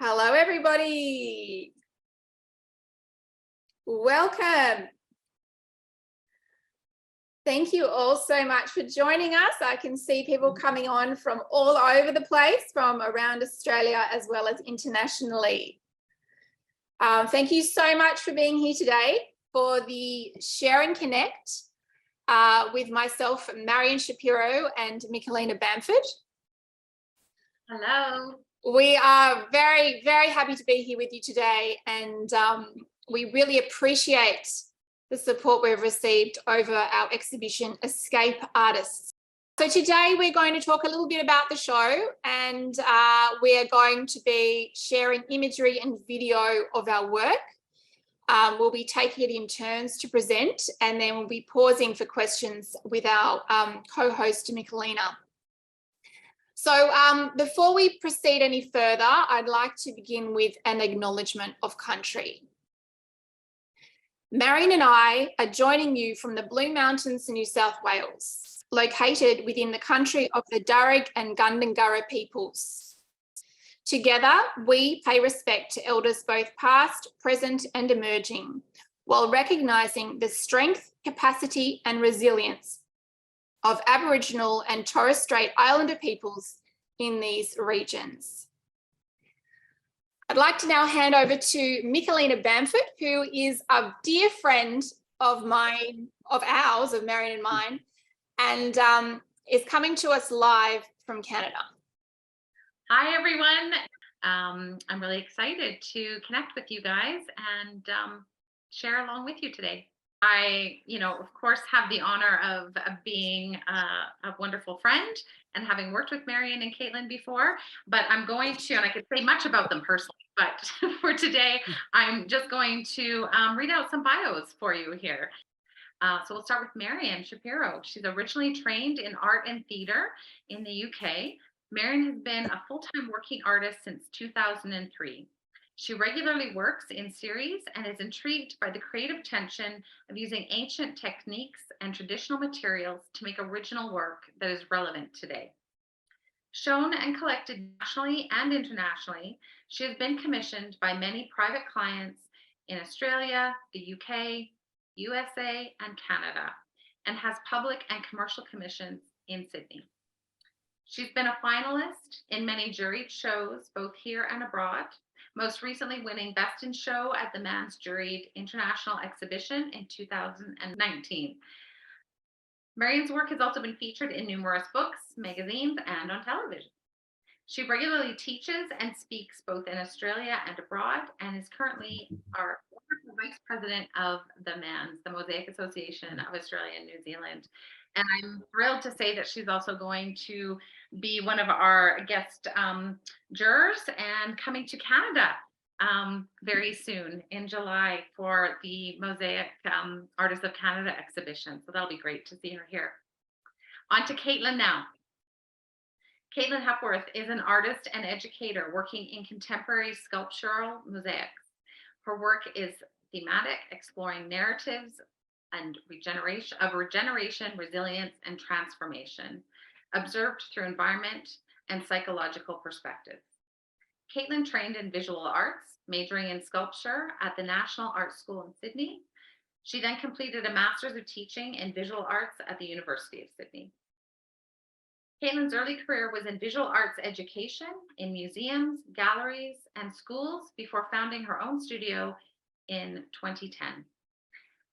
Hello, everybody. Welcome. Thank you all so much for joining us. I can see people coming on from all over the place, from around Australia as well as internationally. Thank you so much for being here today for the Share and Connect with myself, Marian Shapiro, and Michelina Bamford. Hello. We are very, very happy to be here with you today, and we really appreciate the support we've received over our exhibition, Escape Artists. So today we're going to talk a little bit about the show, and we are going to be sharing imagery and video of our work. We'll be taking it in turns to present, and then we'll be pausing for questions with our co-host, Michelina. So before we proceed any further, I'd like to begin with an acknowledgement of country. Marian and I are joining you from the Blue Mountains, New South Wales, located within the country of the Darug and Gundungurra peoples. Together, we pay respect to elders both past, present and emerging, while recognising the strength, capacity and resilience of Aboriginal and Torres Strait Islander peoples in these regions. I'd like to now hand over to Michelina Bamford, who is a dear friend of Marian and mine, and is coming to us live from Canada. Hi, everyone. I'm really excited to connect with you guys and share along with you today. I, of course, have the honor of being a wonderful friend and having worked with Marian and Caitlin before, but I'm going to, and I could say much about them personally, but for today, I'm just going to read out some bios for you here. So we'll start with Marian Shapiro. She's originally trained in art and theater in the UK. Marian has been a full-time working artist since 2003. She regularly works in series and is intrigued by the creative tension of using ancient techniques and traditional materials to make original work that is relevant today. Shown and collected nationally and internationally, she has been commissioned by many private clients in Australia, the UK, USA, and Canada, and has public and commercial commissions in Sydney. She's been a finalist in many juried shows, both here and abroad, most recently winning Best in Show at the Mans Juried International Exhibition in 2019. Marian's work has also been featured in numerous books, magazines, and on television. She regularly teaches and speaks both in Australia and abroad, and is currently our Vice President of the Mans, the Mosaic Association of Australia and New Zealand. And I'm thrilled to say that she's also going to be one of our guest jurors and coming to Canada very soon in July for the Mosaic Artists of Canada exhibition. So that'll be great to see her here. On to Caitlin now. Caitlin Hepworth is an artist and educator working in contemporary sculptural mosaics. Her work is thematic, exploring narratives and regeneration, resilience, and transformation, observed through environment and psychological perspectives. Caitlin trained in visual arts, majoring in sculpture at the National Art School in Sydney. She then completed a Master's of Teaching in Visual Arts at the University of Sydney. Caitlin's early career was in visual arts education in museums, galleries, and schools before founding her own studio in 2010.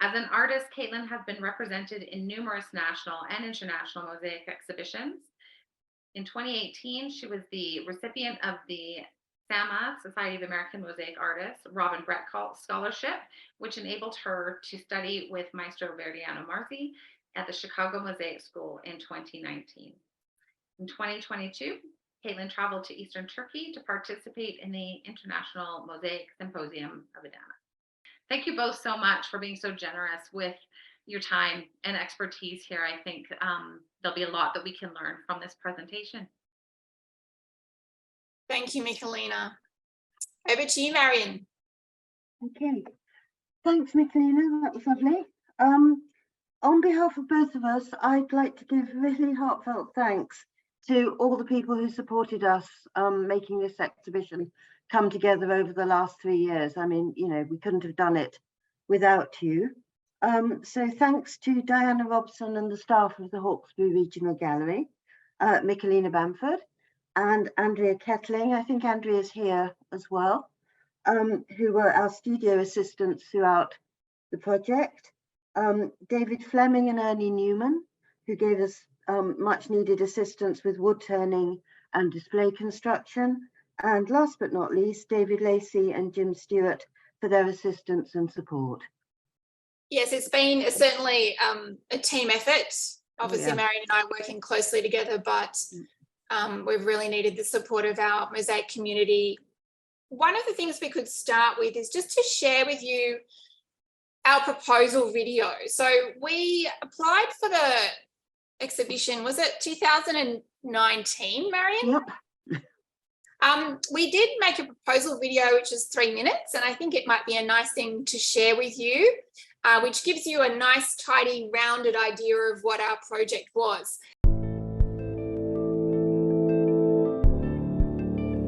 As an artist, Caitlin has been represented in numerous national and international mosaic exhibitions. In 2018, she was the recipient of the SAMA, Society of American Mosaic Artists, Robin Brett Scholarship, which enabled her to study with Maestro Verdiano Marzi at the Chicago Mosaic School in 2019. In 2022, Caitlin traveled to Eastern Turkey to participate in the International Mosaic Symposium of Adana. Thank you both so much for being so generous with your time and expertise here. I think there'll be a lot that we can learn from this presentation. Thank you, Michelina. Over to you, Marian. Okay, thanks, Michelina. That was lovely. On behalf of both of us, I'd like to give really heartfelt thanks to all the people who supported us making this exhibition come together over the last 3 years. I mean, you know, we couldn't have done it without you. So thanks to Diana Robson and the staff of the Hawkesbury Regional Gallery, Michelina Bamford and Andrea Kettling. I think Andrea's here as well, who were our studio assistants throughout the project. David Fleming and Ernie Newman, who gave us much needed assistance with wood turning and display construction. And last but not least, David Lacey and Jim Stewart for their assistance and support. Yes, it's been certainly a team effort. Obviously, yeah. Marian and I working closely together, but we've really needed the support of our mosaic community. One of the things we could start with is just to share with you our proposal video. So we applied for the exhibition, was it 2019, Marian? Yep. We did make a proposal video, which is 3 minutes, and I think it might be a nice thing to share with you, which gives you a nice, tidy, rounded idea of what our project was.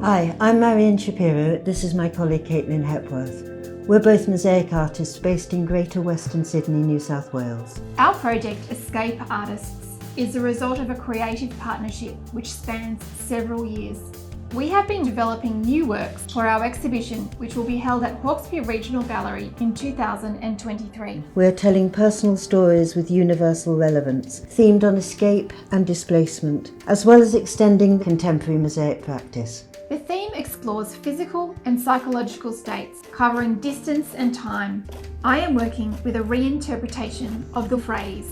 Hi, I'm Marian Shapiro. This is my colleague Caitlin Hepworth. We're both mosaic artists based in Greater Western Sydney, New South Wales. Our project, Escape Artists, is the result of a creative partnership which spans several years. We have been developing new works for our exhibition, which will be held at Hawkesbury Regional Gallery in 2023. We're telling personal stories with universal relevance, themed on escape and displacement, as well as extending contemporary mosaic practice. The theme explores physical and psychological states, covering distance and time. I am working with a reinterpretation of the phrase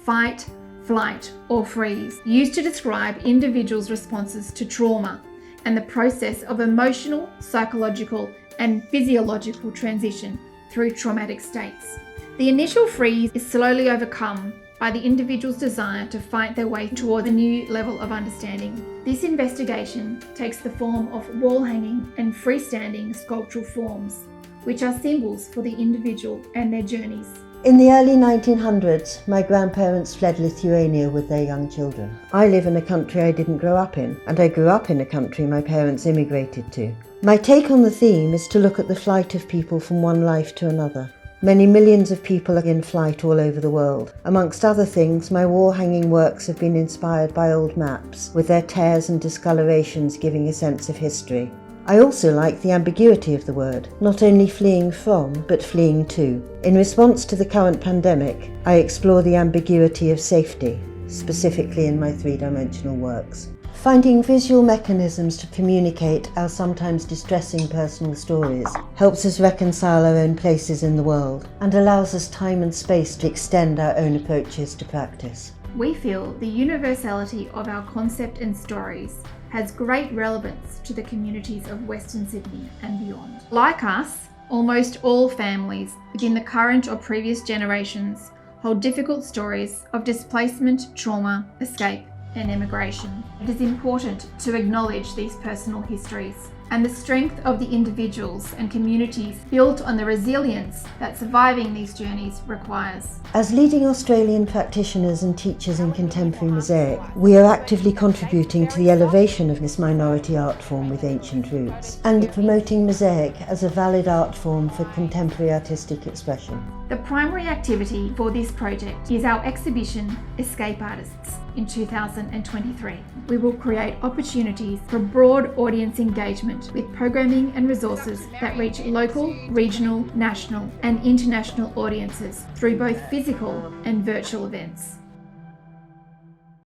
fight, flight, or freeze, used to describe individuals' responses to trauma and the process of emotional, psychological, and physiological transition through traumatic states. The initial freeze is slowly overcome by the individual's desire to fight their way toward a new level of understanding. This investigation takes the form of wall hanging and freestanding sculptural forms, which are symbols for the individual and their journeys. In the early 1900s, my grandparents fled Lithuania with their young children. I live in a country I didn't grow up in, and I grew up in a country my parents immigrated to. My take on the theme is to look at the flight of people from one life to another. Many millions of people are in flight all over the world. Amongst other things, my wall-hanging works have been inspired by old maps, with their tears and discolorations giving a sense of history. I also like the ambiguity of the word, not only fleeing from, but fleeing to. In response to the current pandemic, I explore the ambiguity of safety, specifically in my three-dimensional works. Finding visual mechanisms to communicate our sometimes distressing personal stories helps us reconcile our own places in the world and allows us time and space to extend our own approaches to practice. We feel the universality of our concept and stories has great relevance to the communities of Western Sydney and beyond. Like us, almost all families within the current or previous generations hold difficult stories of displacement, trauma, escape, and immigration. It is important to acknowledge these personal histories and the strength of the individuals and communities built on the resilience that surviving these journeys requires. As leading Australian practitioners and teachers in contemporary mosaic, we are actively contributing to the elevation of this minority art form with ancient roots and promoting mosaic as a valid art form for contemporary artistic expression. The primary activity for this project is our exhibition, Escape Artists, in 2023. We will create opportunities for broad audience engagement with programming and resources that reach local, regional, national and international audiences through both physical and virtual events.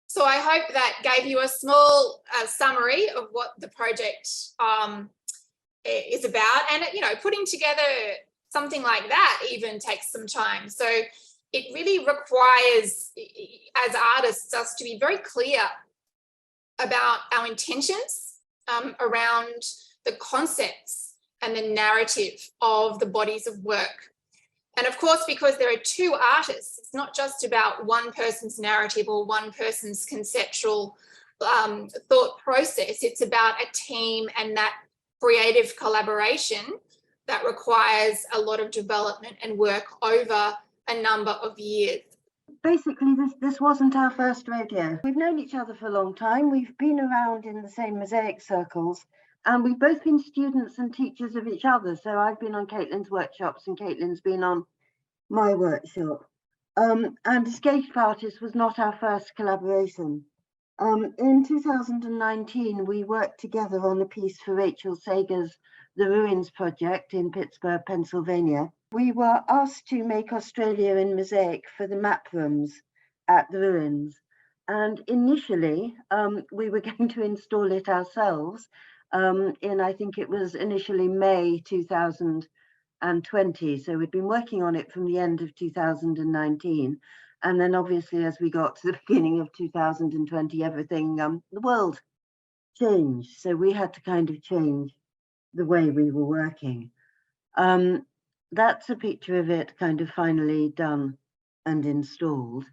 So I hope that gave you a small summary of what the project is about. And, you know, putting together something like that even takes some time. So it really requires, as artists, us to be very clear about our intentions around the concepts and the narrative of the bodies of work. And of course, because there are two artists, it's not just about one person's narrative or one person's conceptual thought process. It's about a team and that creative collaboration that requires a lot of development and work over a number of years. basically this wasn't our first rodeo. We've known each other for a long time. We've been around in the same mosaic circles, and we've both been students and teachers of each other. So I've been on Caitlin's workshops and Caitlin's been on my workshop. And Escape Artists was not our first collaboration. In 2019, we worked together on a piece for Rachel Sager's The Ruins project in Pittsburgh, Pennsylvania. We were asked to make Australia in mosaic for the map rooms at the ruins. And initially, we were going to install it ourselves in, I think it was initially May 2020. So we'd been working on it from the end of 2019. And then obviously, as we got to the beginning of 2020, everything, the world changed. So we had to kind of change the way we were working. That's a picture of it kind of finally done and installed.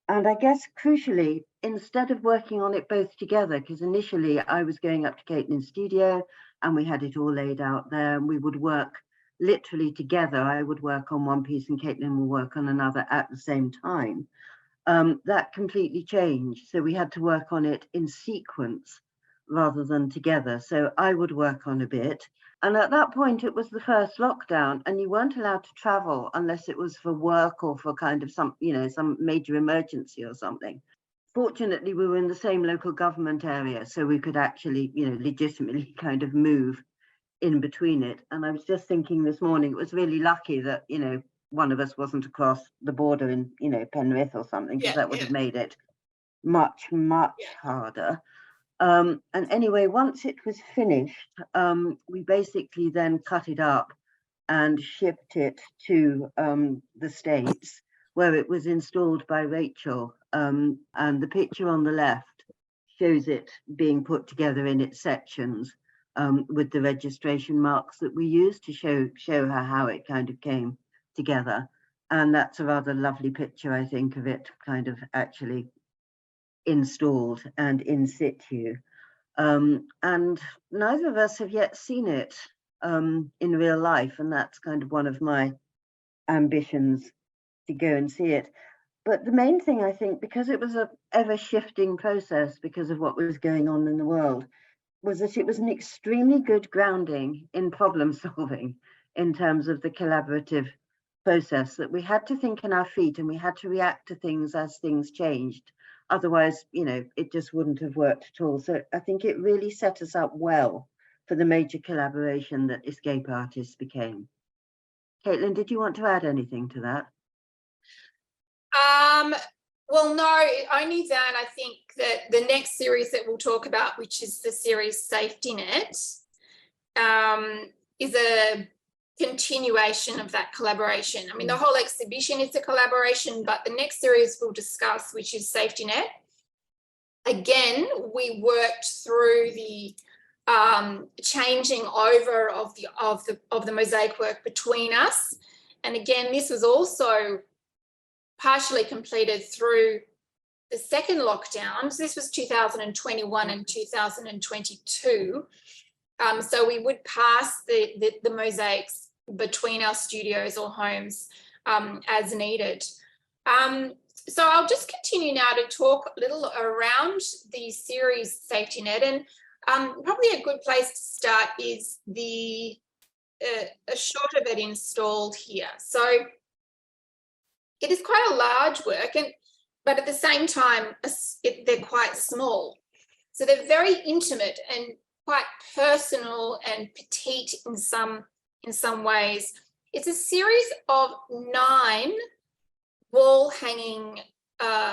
And I guess crucially, instead of working on it both together, because initially I was going up to Caitlin's studio and we had it all laid out there and we would work literally together. I would work on one piece and Caitlin will work on another at the same time. That completely changed. So we had to work on it in sequence rather than together. So I would work on a bit. And at that point, it was the first lockdown and you weren't allowed to travel unless it was for work or for kind of some major emergency or something. Fortunately, we were in the same local government area, so we could actually, legitimately kind of move in between it. And I was just thinking this morning, it was really lucky that, one of us wasn't across the border in, Penrith or something, because that would have made it much, much harder. And anyway, once it was finished, we basically then cut it up and shipped it to the States, where it was installed by Rachel. And the picture on the left shows it being put together in its sections with the registration marks that we used to show her how it kind of came together. And that's a rather lovely picture, I think, of it kind of actually installed and in situ. And neither of us have yet seen it in real life, and that's kind of one of my ambitions, to go and see it. But the main thing, I think, because it was a ever-shifting process because of what was going on in the world, was that it was an extremely good grounding in problem solving in terms of the collaborative process, that we had to think on our feet and we had to react to things as things changed. Otherwise, it just wouldn't have worked at all. So I think it really set us up well for the major collaboration that Escape Artists became. Caitlin, did you want to add anything to that? Well, no, only that I think that the next series that we'll talk about, which is the series Safety Net, is a continuation of that collaboration. I mean, the whole exhibition is a collaboration, but the next series we'll discuss, which is Safety Net, again, we worked through the changing over of the mosaic work between us. And again, this was also partially completed through the second lockdown. So this was 2021 and 2022. So we would pass the mosaics between our studios or homes as needed. So I'll just continue now to talk a little around the series Safety Net, and probably a good place to start is a shot of it installed here. So it is quite a large work, but at the same time, they're quite small. So they're very intimate and quite personal and petite in some ways. It's a series of 9 wall-hanging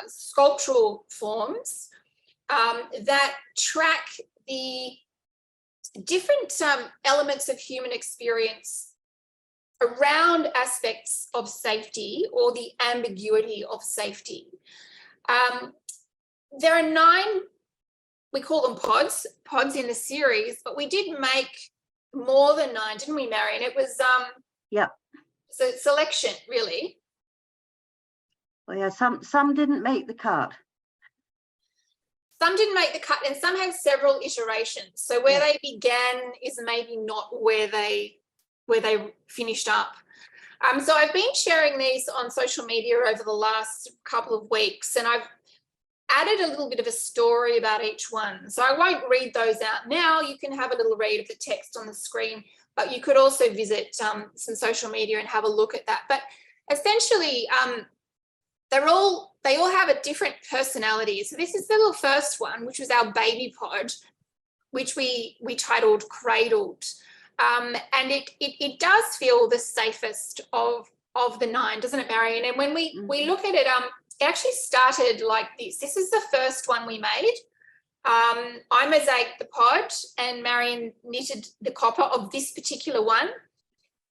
sculptural forms that track the different elements of human experience around aspects of safety or the ambiguity of safety. There are 9, we call them pods in the series, but we did make more than 9, didn't we, Marian? It was so selection, really. Well, yeah, some didn't make the cut. Some didn't make the cut, and some have several iterations. So where they began is maybe not where they finished up. So I've been sharing these on social media over the last couple of weeks, and I've added a little bit of a story about each one. So I won't read those out now. You can have a little read of the text on the screen, but you could also visit some social media and have a look at that. But essentially, they all have a different personality. So this is the little first one, which was our baby pod, which we titled Cradled. And it does feel the safest of the 9, doesn't it, Marian? And when we look at it, it actually started like this. This is the first one we made. I mosaicked the pod and Marian knitted the copper of this particular one.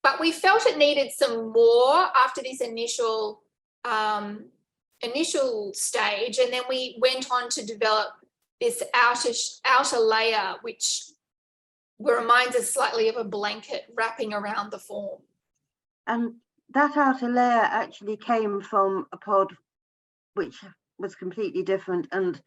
But we felt it needed some more after this initial stage. And then we went on to develop this outer layer, which reminds us slightly of a blanket wrapping around the form. And that outer layer actually came from a pod which was completely different, and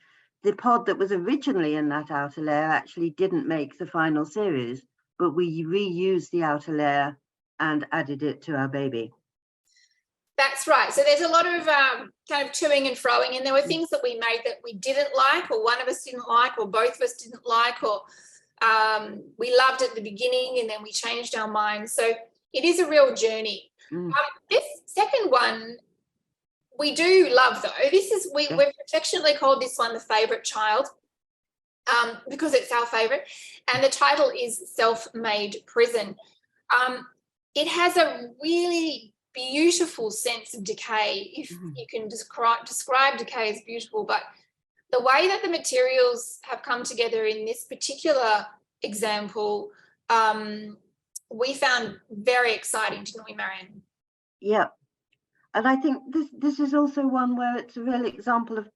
the pod that was originally in that outer layer actually didn't make the final series, but we reused the outer layer and added it to our baby. That's right. So there's a lot of kind of toing and froing, and there were things that we made that we didn't like, or one of us didn't like, or both of us didn't like, or we loved at the beginning and then we changed our minds. So it is a real journey. This second one we do love, though. This is we've affectionately called this one the favourite child, because it's our favourite, and the title is Self-Made Prison. It has a really beautiful sense of decay, if you can describe decay as beautiful, but the way that the materials have come together in this particular example, we found very exciting, didn't we, Marian? Yeah. And I think this is also one where it's a real example of,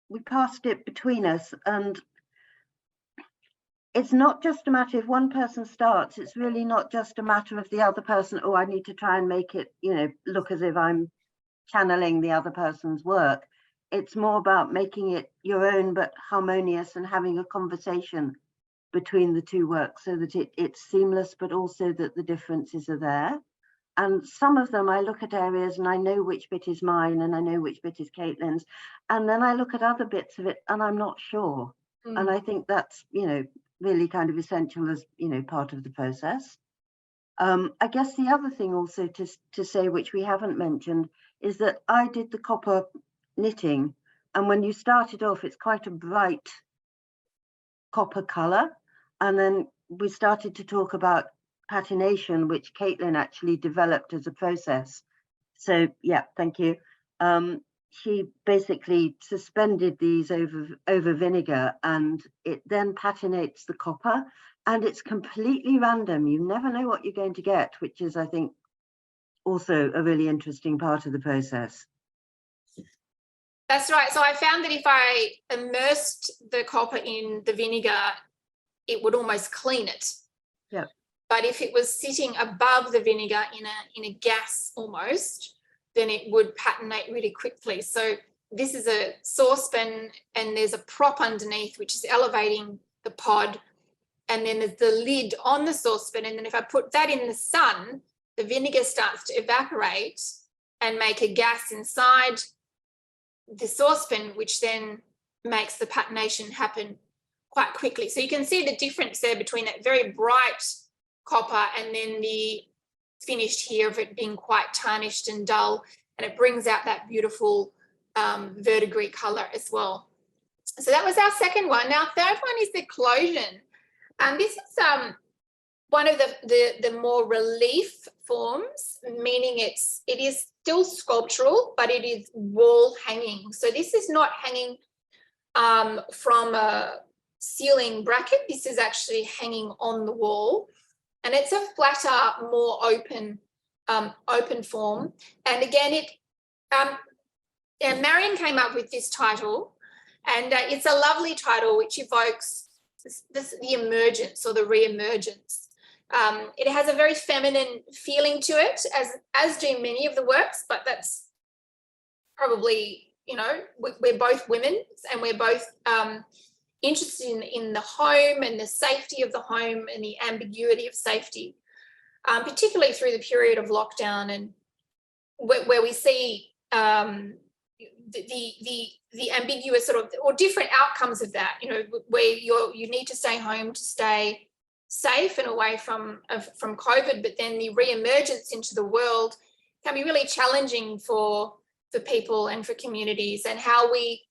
we passed it between us, and it's not just a matter, if one person starts, it's really not just a matter of the other person, oh, I need to try and make it, look as if I'm channeling the other person's work. It's more about making it your own but harmonious, and having a conversation between the two works so that it's seamless, but also that the differences are there. And some of them, I look at areas and I know which bit is mine and I know which bit is Caitlin's. And then I look at other bits of it and I'm not sure. And I think that's, really kind of essential as, part of the process. I guess the other thing also to say, which we haven't mentioned, is that I did the copper knitting. And when you started off, it's quite a bright copper colour. And then we started to talk about patination, which Caitlin actually developed as a process. So yeah, thank you. She basically suspended these over vinegar, and it then patinates the copper, and it's completely random. You never know what you're going to get, which is, I think, also a really interesting part of the process. That's right. So I found that if I immersed the copper in the vinegar, it would almost clean it. Yeah. But if it was sitting above the vinegar in a gas almost, then it would patinate really quickly. So this is a saucepan, and there's a prop underneath which is elevating the pod, and then there's the lid on the saucepan, and then if I put that in the sun, the vinegar starts to evaporate and make a gas inside the saucepan, which then makes the patination happen quite quickly. So you can see the difference there between that very bright copper and then the finished here of it being quite tarnished and dull, and it brings out that beautiful verdigris colour as well. So that was our second one. Now, third one is the closion. And this is one of the more relief forms, meaning it is still sculptural, but it is wall hanging. So this is not hanging from a ceiling bracket. This is actually hanging on the wall. And it's a flatter, more open form. And again, Marian came up with this title, and it's a lovely title which evokes the emergence or the re-emergence. It has a very feminine feeling to it, as do many of the works, but that's probably, we're both women, and we're both interested in the home and the safety of the home and the ambiguity of safety, particularly through the period of lockdown where we see the ambiguous sort of or different outcomes of that, where you need to stay home to stay safe and away from COVID, but then the re-emergence into the world can be really challenging for people and for communities, and how we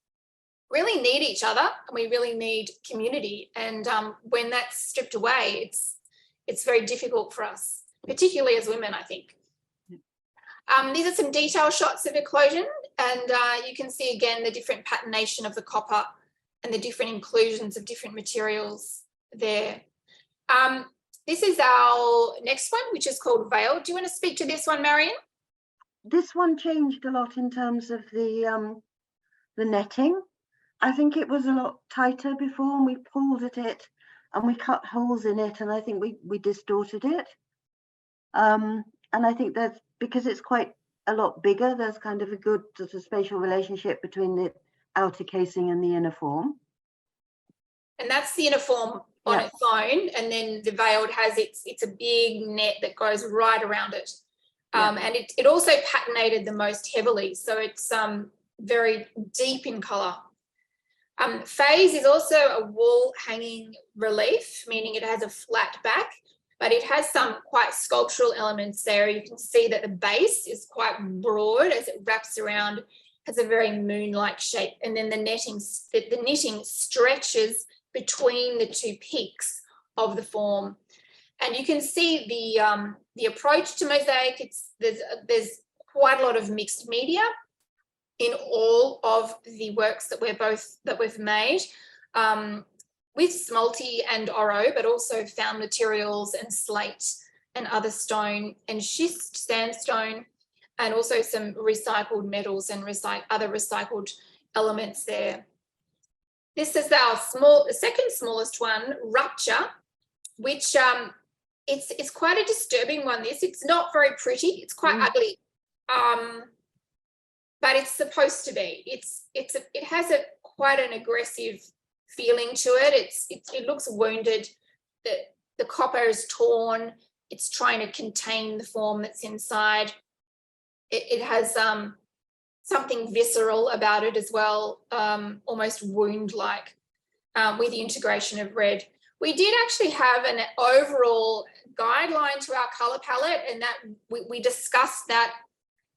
really need each other and we really need community. And when that's stripped away, it's very difficult for us, particularly as women, I think. These are some detail shots of eclosion, and you can see again the different patternation of the copper and the different inclusions of different materials there. This is our next one, which is called Veil. Do you want to speak to this one, Marian? This one changed a lot in terms of the netting. I think it was a lot tighter before, and we pulled at it and we cut holes in it, and I think we distorted it. And I think that's because it's quite a lot bigger. There's kind of a good sort of spatial relationship between the outer casing and the inner form. And that's the inner form on its own, and then the veiled has it's a big net that goes right around it. And it also patinated the most heavily, so it's very deep in colour. Phase is also a wall hanging relief, meaning it has a flat back, but it has some quite sculptural elements there. You can see that the base is quite broad as it wraps around, has a very moon-like shape, and then the knitting stretches between the two peaks of the form. And you can see the approach to mosaic. There's quite a lot of mixed media in all of the works that we've made, with Smulty and Oro, but also found materials and slate and other stone and schist sandstone, and also some recycled metals and other recycled elements there. This is our second smallest one, Rupture, which it's quite a disturbing one. It's not very pretty. It's quite ugly, but it's supposed to be. It has quite an aggressive feeling to it. It looks wounded. The copper is torn. It's trying to contain the form that's inside. It has something visceral about it as well, almost wound-like, with the integration of red. We did actually have an overall guideline to our colour palette, and that we discussed that,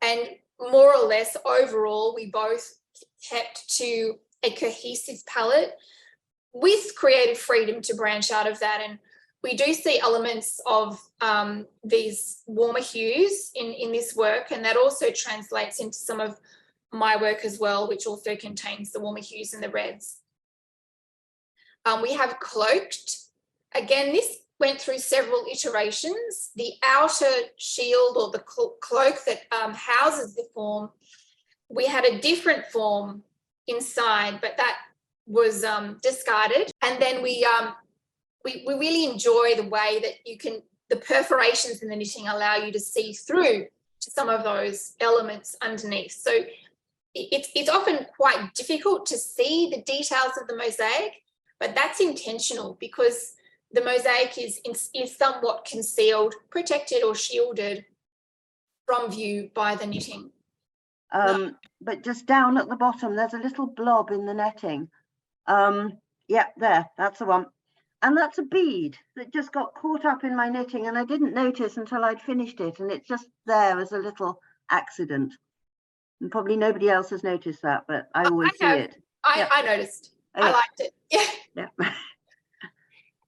and more or less overall we both kept to a cohesive palette with creative freedom to branch out of that. And we do see elements of these warmer hues in this work, and that also translates into some of my work as well, which also contains the warmer hues and the reds. We have Cloaked. Again, this went through several iterations. The outer shield or the cloak that houses the form, we had a different form inside, but that was discarded. And then we really enjoy the way that the perforations in the knitting allow you to see through to some of those elements underneath. So it's often quite difficult to see the details of the mosaic, but that's intentional because the mosaic is somewhat concealed, protected or shielded from view by the knitting. But just down at the bottom, there's a little blob in the netting. Yeah, there, that's the one. And that's a bead that just got caught up in my knitting, and I didn't notice until I'd finished it, and it's just there as a little accident. And probably nobody else has noticed that, but I always see it. I noticed. I liked it. Yeah.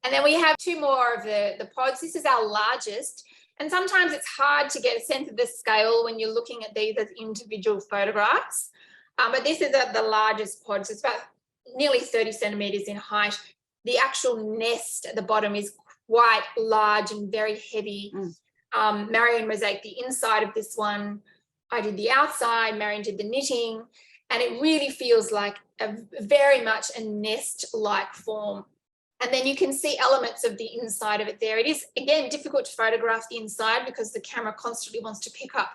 And then we have two more of the pods. This is our largest. And sometimes it's hard to get a sense of the scale when you're looking at these as individual photographs. But this is the largest pod. So it's about nearly 30 centimetres in height. The actual nest at the bottom is quite large and very heavy. Marian mosaic the inside of this one. I did the outside, Marian did the knitting, and it really feels like very much a nest-like form. And then you can see elements of the inside of it there. It is, again, difficult to photograph the inside because the camera constantly wants to pick up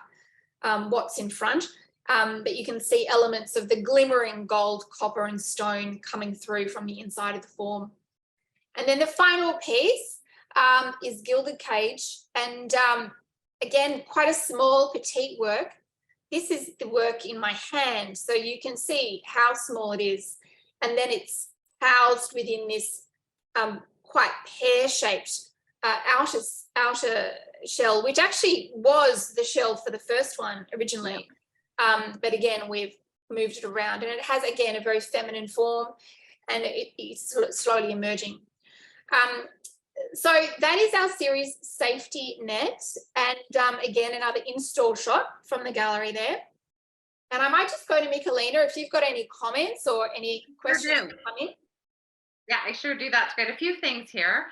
what's in front. But you can see elements of the glimmering gold, copper and stone coming through from the inside of the form. And then the final piece is Gilded Cage. And again, quite a small, petite work. this is the work in my hand. So you can see how small it is. And then it's housed within this quite pear-shaped outer shell, which actually was the shell for the first one originally. But again, we've moved it around, and it has, again, a very feminine form, and it's sort of slowly emerging. So that is our series Safety Net, and again, another install shot from the gallery there. And I might just go to Michelina if you've got any comments or any questions Sure do. come in. Yeah, I sure do. That's great. A few things here.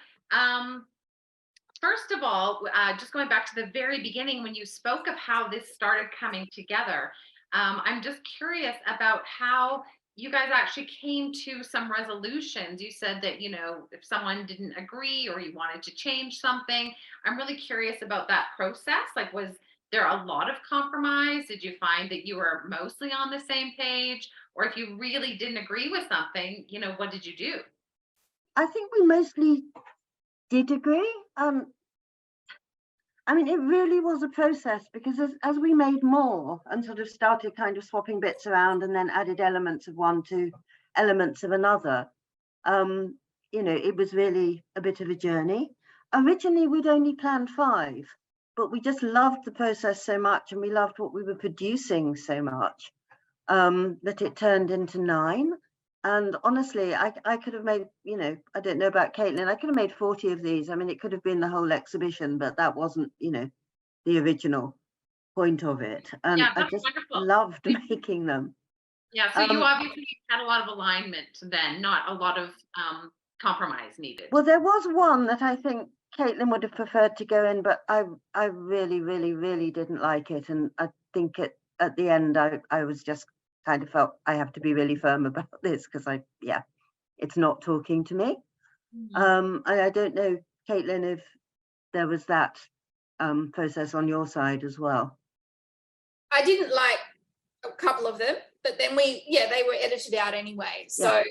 First of all, just going back to the very beginning when you spoke of how this started coming together, I'm just curious about how you guys actually came to some resolutions. You said that, you know, if someone didn't agree or you wanted to change something, I'm really curious about that process. Like, was there a lot of compromise? Did you find that you were mostly on the same page? Or if you really didn't agree with something, you know, what did you do? I think we mostly did agree. I mean, it really was a process, because as we made more and sort of started kind of swapping bits around and then added elements of one to elements of another, you know, it was really a bit of a journey. Originally, we'd only planned 5, but we just loved the process so much, and we loved what we were producing so much, that it turned into 9. And honestly, I could have made, you know, I don't know about Caitlin, I could have made 40 of these. I mean, it could have been the whole exhibition, but that wasn't, you know, the original point of it. And Yeah, I that's just wonderful. loved making them. Yeah, so you obviously had a lot of alignment then, not a lot of compromise needed. Well, there was one that I think Caitlin would have preferred to go in, but I really, really, really didn't like it. And I think at the end, I was just kind of felt I have to be really firm about this, because it's not talking to me. And I don't know, Caitlin, if there was that process on your side as well. I didn't like a couple of them, but then they were edited out anyway. So,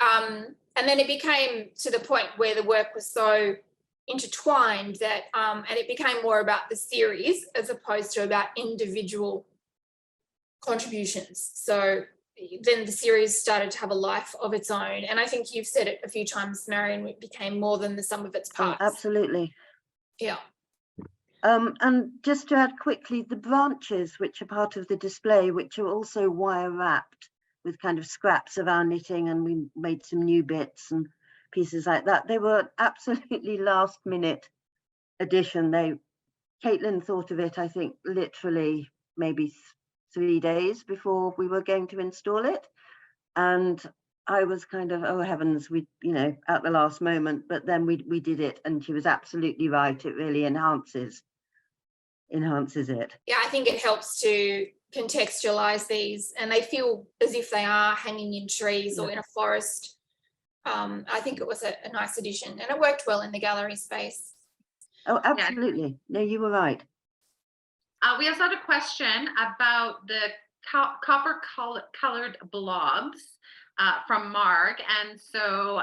and then it became to the point where the work was so intertwined that, and it became more about the series as opposed to about individual contributions. So then the series started to have a life of its own. And I think you've said it a few times, Marian, it became more than the sum of its parts. Oh, absolutely. Yeah. And just to add quickly, the branches, which are part of the display, which are also wire wrapped with kind of scraps of our knitting, and we made some new bits and pieces like that. They were absolutely last minute addition. Caitlin thought of it, I think, literally maybe 3 days before we were going to install it. And I was kind of, oh heavens, we, you know, at the last moment, but then we did it, and she was absolutely right. It really enhances it. Yeah, I think it helps to contextualize these, and they feel as if they are hanging in trees or in a forest. I think it was a nice addition, and it worked well in the gallery space. Oh, absolutely. No, you were right. We also had a question about the copper colored blobs from Marg. And so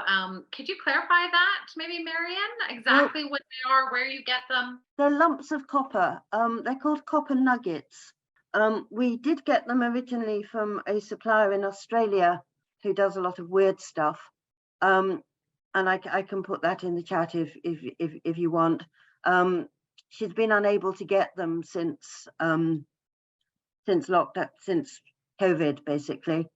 could you clarify that, maybe, Marian, exactly what they are, where you get them? They're lumps of copper. They're called copper nuggets. We did get them originally from a supplier in Australia who does a lot of weird stuff. And I can put that in the chat if you want. She's been unable to get them since lockdown, since COVID, basically.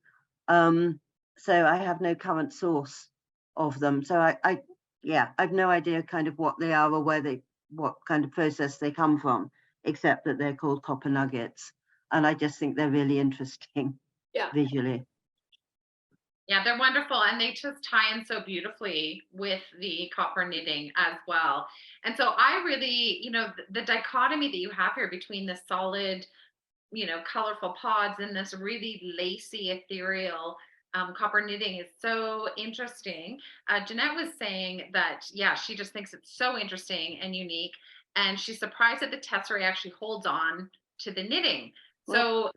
So I have no current source of them. So I've no idea kind of what they are or what kind of process they come from, except that they're called copper nuggets. And I just think they're really interesting visually. Yeah, they're wonderful, and they just tie in so beautifully with the copper knitting as well. And so I really, you know, the dichotomy that you have here between the solid, you know, colorful pods and this really lacy, ethereal copper knitting is so interesting. Jeanette was saying that, yeah, she just thinks it's so interesting and unique, and she's surprised that the tesserae actually holds on to the knitting. So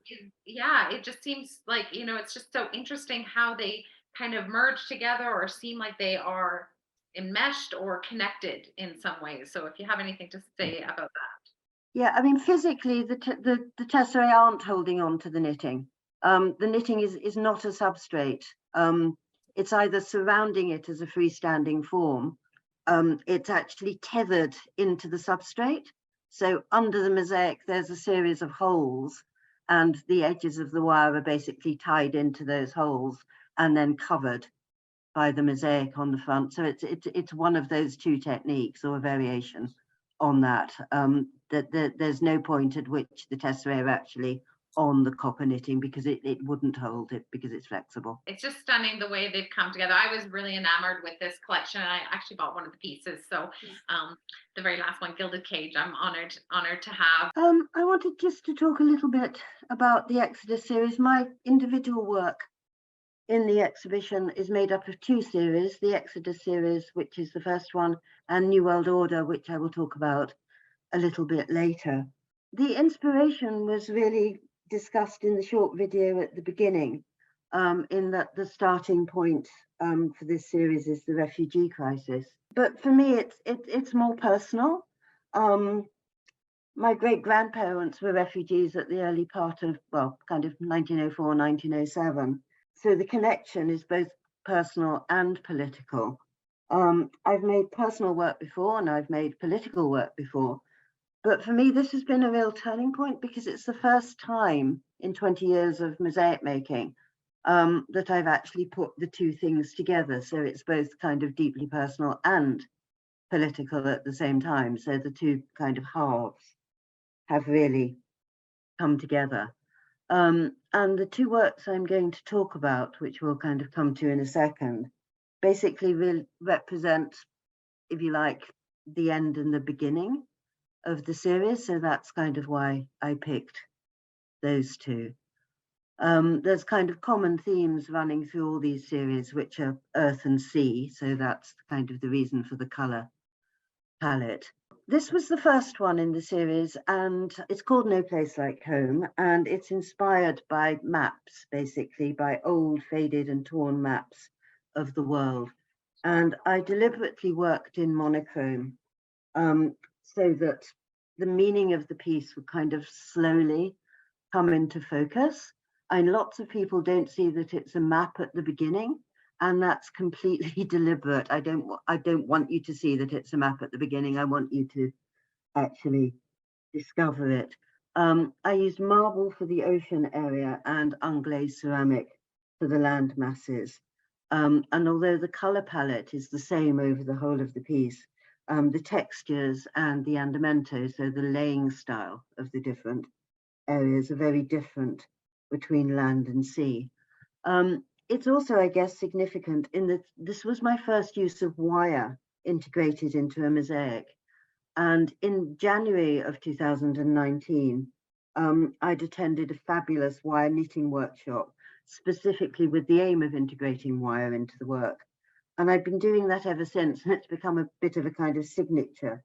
yeah, it just seems like, you know, it's just so interesting how they kind of merge together or seem like they are enmeshed or connected in some ways. So if you have anything to say about that. Yeah, I mean, physically, the tesserae aren't holding on to the knitting. The knitting is not a substrate. It's either surrounding it as a freestanding form. It's actually tethered into the substrate. So under the mosaic, there's a series of holes, and the edges of the wire are basically tied into those holes and then covered by the mosaic on the front. So it's one of those two techniques, or a variation on that. There's no point at which the tesserae are actually on the copper knitting, because it wouldn't hold it, because it's flexible. It's just stunning the way they've come together. I was really enamored with this collection, and I actually bought one of the pieces. So the very last one, Gilded Cage, I'm honored to have. I wanted just to talk a little bit about the Exodus series. My individual work in the exhibition is made up of two series: the Exodus series, which is the first one, and New World Order, which I will talk about a little bit later. The inspiration was really discussed in the short video at the beginning, in that the starting point for this series is the refugee crisis. But for me, it's more personal. My great-grandparents were refugees at the early part of, well, kind of 1904, 1907. So the connection is both personal and political. I've made personal work before, and I've made political work before. But for me, this has been a real turning point, because it's the first time in 20 years of mosaic making that I've actually put the two things together. So it's both kind of deeply personal and political at the same time. So the two kind of halves have really come together. And the two works I'm going to talk about, which we'll kind of come to in a second, basically will represent, if you like, the end and the beginning of the series. So that's kind of why I picked those two. There's kind of common themes running through all these series, which are earth and sea. So that's kind of the reason for the color palette. This was the first one in the series, and it's called No Place Like Home, and it's inspired by maps, basically by old, faded and torn maps of the world. And I deliberately worked in monochrome so that the meaning of the piece would kind of slowly come into focus. And lots of people don't see that it's a map at the beginning, and that's completely deliberate. I don't want you to see that it's a map at the beginning. I want you to actually discover it. I used marble for the ocean area and unglazed ceramic for the land masses. And although the color palette is the same over the whole of the piece, the textures and the andamento, so the laying style of the different areas, are very different between land and sea. It's also, I guess, significant in that this was my first use of wire integrated into a mosaic. And in January of 2019, I'd attended a fabulous wire knitting workshop, specifically with the aim of integrating wire into the work. And I've been doing that ever since, and it's become a bit of a kind of signature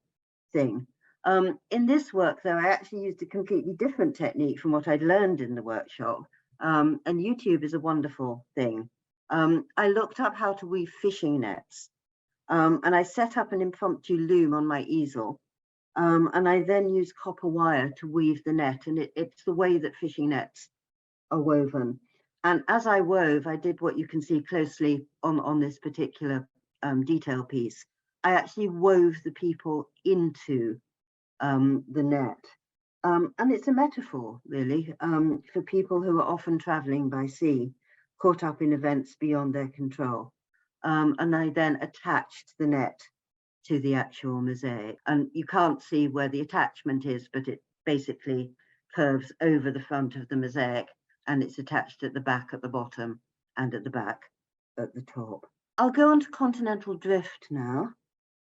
thing. In this work, though, I actually used a completely different technique from what I'd learned in the workshop. And YouTube is a wonderful thing. I looked up how to weave fishing nets, and I set up an impromptu loom on my easel. And I then used copper wire to weave the net, and it's the way that fishing nets are woven. And as I wove, I did what you can see closely on this particular detail piece. I actually wove the people into the net. And it's a metaphor, really, for people who are often traveling by sea, caught up in events beyond their control. And I then attached the net to the actual mosaic. And you can't see where the attachment is, but it basically curves over the front of the mosaic, and it's attached at the back at the bottom and at the back at the top. I'll go on to Continental Drift now.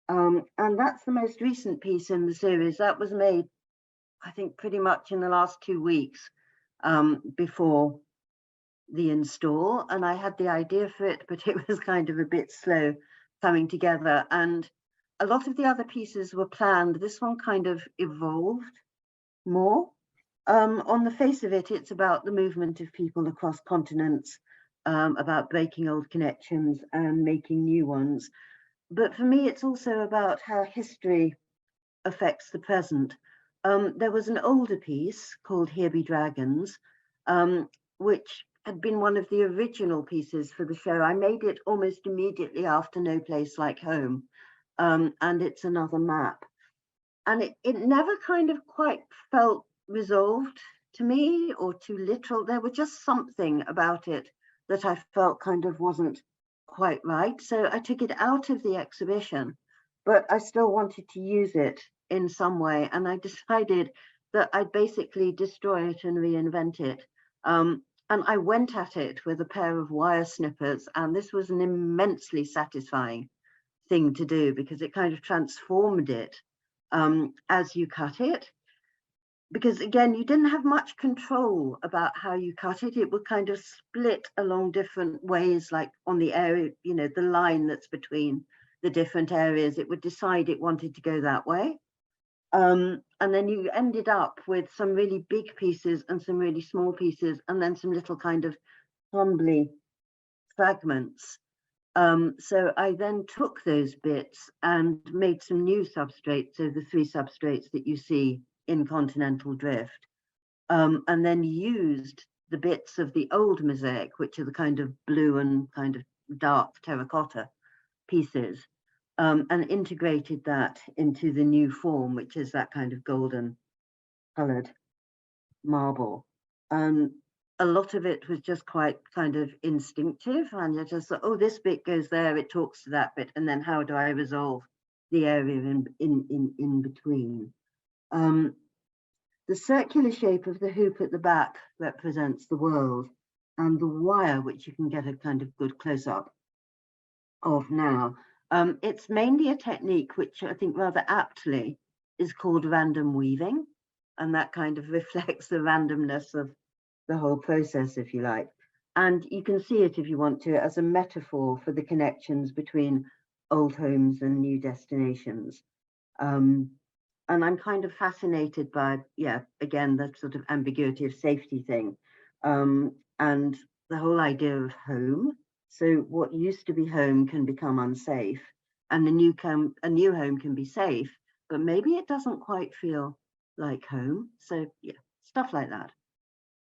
And that's the most recent piece in the series. That was made, I think, pretty much in the last 2 weeks before the install. And I had the idea for it, but it was kind of a bit slow coming together. And a lot of the other pieces were planned. This one kind of evolved more. On the face of it, it's about the movement of people across continents, about breaking old connections and making new ones. But for me, it's also about how history affects the present. there was an older piece called Here Be Dragons, which had been one of the original pieces for the show. I made it almost immediately after No Place Like Home, and it's another map. And it never kind of quite felt resolved to me or too literal. There was just something about it that I felt kind of wasn't quite right. So I took it out of the exhibition, but I still wanted to use it in some way. And I decided that I'd basically destroy it and reinvent it. And I went at it with a pair of wire snippers, and this was an immensely satisfying thing to do because it kind of transformed it as you cut it. Because again, you didn't have much control about how you cut it. It would kind of split along different ways, like on the area, you know, the line that's between the different areas. It would decide it wanted to go that way. And then you ended up with some really big pieces and some really small pieces, and then some little kind of crumbly fragments. So I then took those bits and made some new substrates, so the 3 substrates that you see in Continental Drift, and then used the bits of the old mosaic, which are the kind of blue and kind of dark terracotta pieces, and integrated that into the new form, which is that kind of golden colored marble. A lot of it was just quite kind of instinctive, and you just thought, oh, this bit goes there, it talks to that bit, and then how do I resolve the area in between? The circular shape of the hoop at the back represents the world, and the wire, which you can get a kind of good close-up of now, it's mainly a technique which I think rather aptly is called random weaving, and that kind of reflects the randomness of the whole process, if you like. And you can see it, if you want to, as a metaphor for the connections between old homes and new destinations. And I'm kind of fascinated by, yeah, again, that sort of ambiguity of safety thing, and the whole idea of home. So what used to be home can become unsafe, and a new home can be safe, but maybe it doesn't quite feel like home. So yeah, stuff like that.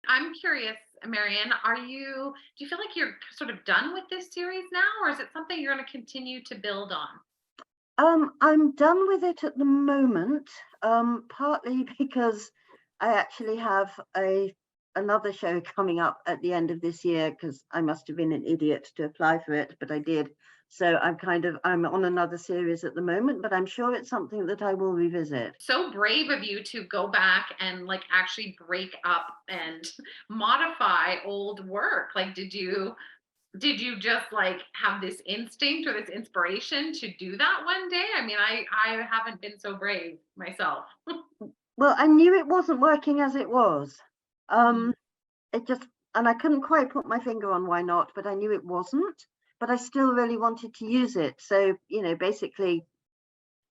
I'm curious, Marian, do you feel like you're sort of done with this series now, or is it something you're going to continue to build on? I'm done with it at the moment, partly because I actually have another show coming up at the end of this year, because I must have been an idiot to apply for it, but I did. So I'm on another series at the moment, but I'm sure it's something that I will revisit. So brave of you to go back and like actually break up and modify old work. Like, did you just like have this instinct or this inspiration to do that one day? I mean, I haven't been so brave myself. Well, I knew it wasn't working as it was. It just, and I couldn't quite put my finger on why not, but I knew it wasn't. But I still really wanted to use it. So, you know, basically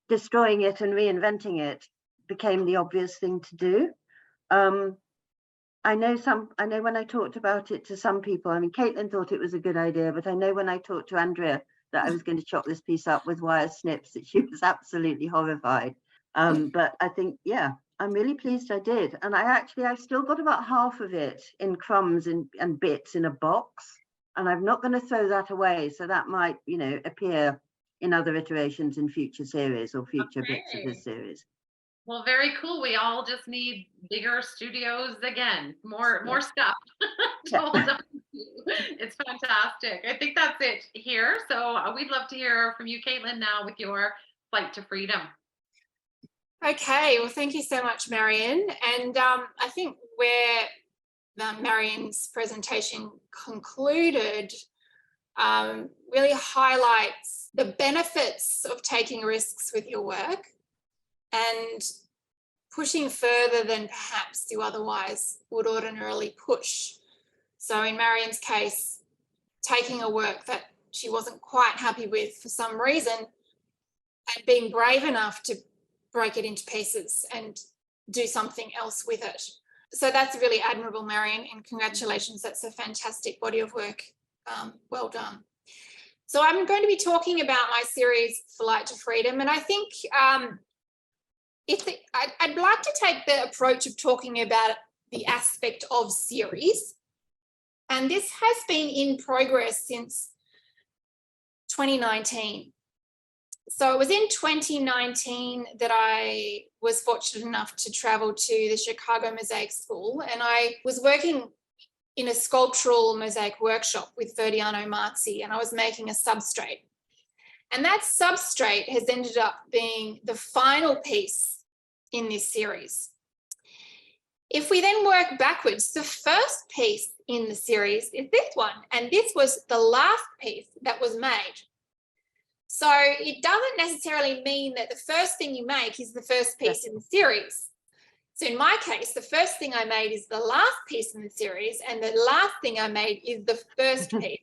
destroying it and reinventing it became the obvious thing to do. I know when I talked about it to some people, I mean, Caitlin thought it was a good idea, but I know when I talked to Andrea that I was going to chop this piece up with wire snips, that she was absolutely horrified. But I think, yeah, I'm really pleased I did. And I've still got about half of it in crumbs and bits in a box. And I'm not going to throw that away. So that might, you know, appear in other iterations in future series or future bits of this series. Well, very cool. We all just need bigger studios again, more stuff to hold on to. It's fantastic. I think that's it here. So we'd love to hear from you, Caitlin, now with your Flight to Freedom. Okay, well, thank you so much, Marian. And I think where Marian's presentation concluded really highlights the benefits of taking risks with your work and pushing further than perhaps you otherwise would ordinarily push. So in Marian's case, taking a work that she wasn't quite happy with for some reason and being brave enough to break it into pieces and do something else with it. So that's really admirable, Marian, and congratulations. That's a fantastic body of work. Well done. So I'm going to be talking about my series Flight to Freedom, and I think I'd like to take the approach of talking about the aspect of series. And this has been in progress since 2019. So it was in 2019 that I was fortunate enough to travel to the Chicago Mosaic School, and I was working in a sculptural mosaic workshop with Verdiano Marzi, and I was making a substrate. And that substrate has ended up being the final piece in this series. If we then work backwards, the first piece in the series is this one, and this was the last piece that was made. So it doesn't necessarily mean that the first thing you make is the first piece in the series. So in my case, the first thing I made is the last piece in the series, and the last thing I made is the first piece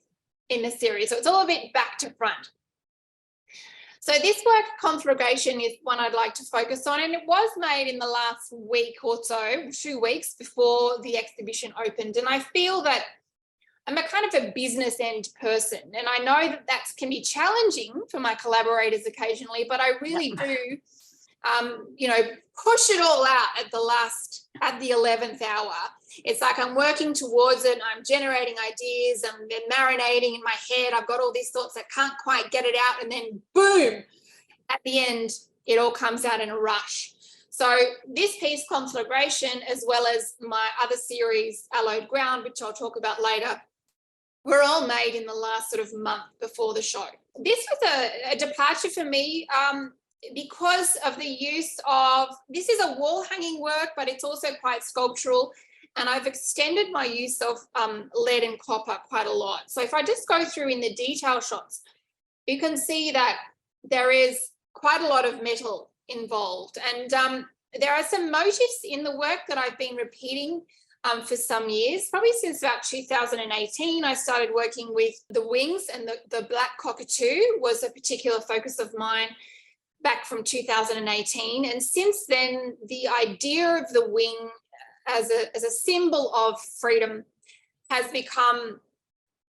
in the series. So it's all a bit back to front. So this work conflagration is one I'd like to focus on, and it was made in the last week or so, 2 weeks before the exhibition opened. And I feel that I'm a kind of a business end person, and I know that that can be challenging for my collaborators occasionally, but I really do, push it all out at the 11th hour. It's like I'm working towards it, I'm generating ideas, I'm marinating in my head, I've got all these thoughts that can't quite get it out, and then boom, at the end, it all comes out in a rush. So this piece, Conflagration, as well as my other series, Allowed Ground, which I'll talk about later, were all made in the last sort of month before the show. This was a departure for me because of the use of, this is a wall hanging work, but it's also quite sculptural. And I've extended my use of lead and copper quite a lot. So if I just go through in the detail shots, you can see that there is quite a lot of metal involved. And there are some motifs in the work that I've been repeating for some years, probably since about 2018. I started working with the wings, and the black cockatoo was a particular focus of mine back from 2018. And since then, the idea of the wing as a symbol of freedom has become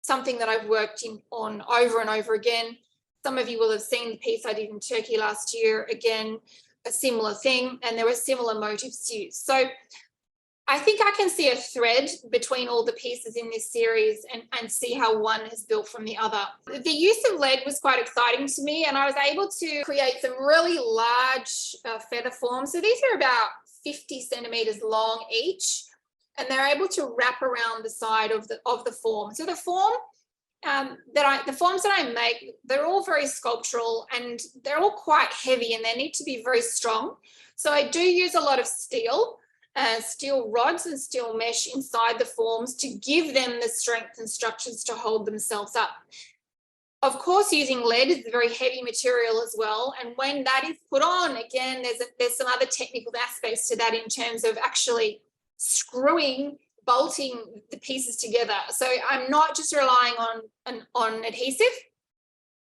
something that I've worked on over and over again. Some of you will have seen the piece I did in Turkey last year, again, a similar thing, and there were similar motifs used. So I think I can see a thread between all the pieces in this series and see how one has built from the other. The use of lead was quite exciting to me, and I was able to create some really large feather forms. So these are about 50 centimeters long each, and they're able to wrap around the side of the form. So the forms that I make, they're all very sculptural, and they're all quite heavy, and they need to be very strong. So I do use a lot of steel rods and steel mesh inside the forms to give them the strength and structures to hold themselves up. Of course, using lead is a very heavy material as well. And when that is put on, again, there's some other technical aspects to that in terms of actually screwing, bolting the pieces together. So I'm not just relying on adhesive.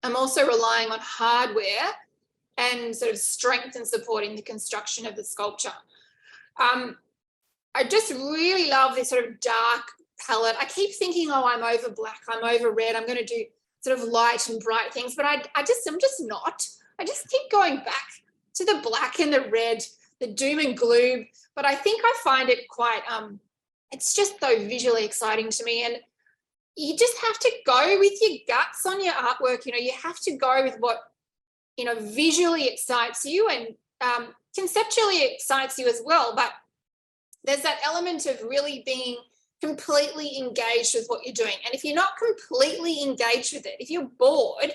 I'm also relying on hardware and sort of strength and supporting the construction of the sculpture. I just really love this sort of dark palette. I keep thinking, oh, I'm over black, I'm over red, I'm going to do sort of light and bright things, but I'm just not. I just keep going back to the black and the red, the doom and gloom. But I think I find it quite, it's just so visually exciting to me. And you just have to go with your guts on your artwork. You have to go with what, visually excites you and conceptually excites you as well. But there's that element of really being completely engaged with what you're doing. And if you're not completely engaged with it, if you're bored,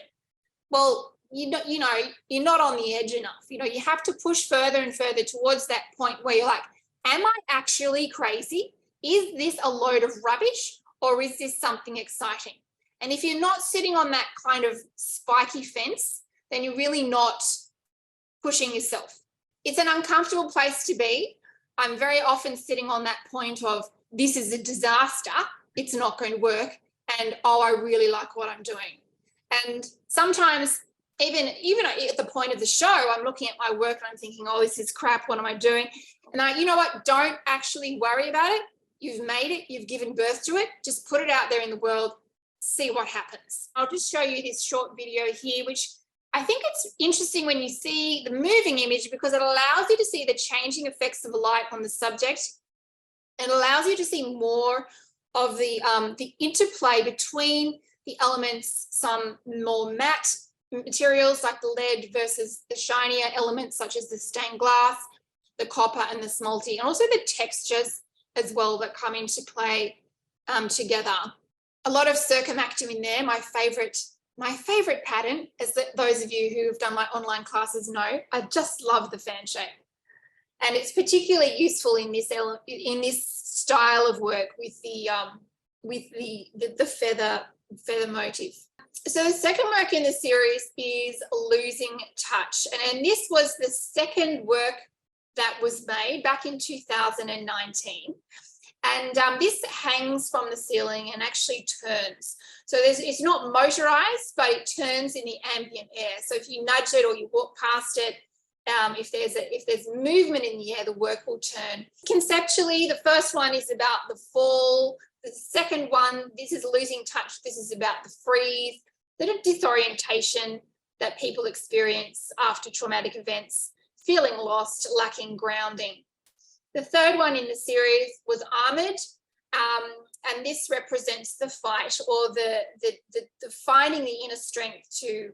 well, you're not on the edge enough. You have to push further and further towards that point where you're like, am I actually crazy? Is this a load of rubbish, or is this something exciting? And if you're not sitting on that kind of spiky fence, then you're really not pushing yourself. It's an uncomfortable place to be. I'm very often sitting on that point of, this is a disaster, it's not going to work, and oh, I really like what I'm doing. And sometimes even at the point of the show, I'm looking at my work and I'm thinking, oh, this is crap, what am I doing? And you know what, don't actually worry about it. You've made it, you've given birth to it, just put it out there in the world, see what happens. I'll just show you this short video here, which I think it's interesting when you see the moving image because it allows you to see the changing effects of light on the subject. It allows you to see more of the interplay between the elements, some more matte materials like the lead versus the shinier elements such as the stained glass, the copper and the smalty, and also the textures as well that come into play together. A lot of circumactum in there. My favorite pattern, as those of you who have done my online classes know, I just love the fan shape. And it's particularly useful in this style of work with the feather motif. So the second work in the series is Losing Touch. And this was the second work that was made back in 2019. And this hangs from the ceiling and actually turns. So it's not motorized, but it turns in the ambient air. So if you nudge it or you walk past it, if there's movement in the air, the work will turn. Conceptually, the first one is about the fall. The second one, this is Losing Touch. This is about the freeze, the disorientation that people experience after traumatic events, feeling lost, lacking grounding. The third one in the series was Armoured, and this represents the fight or the finding the inner strength to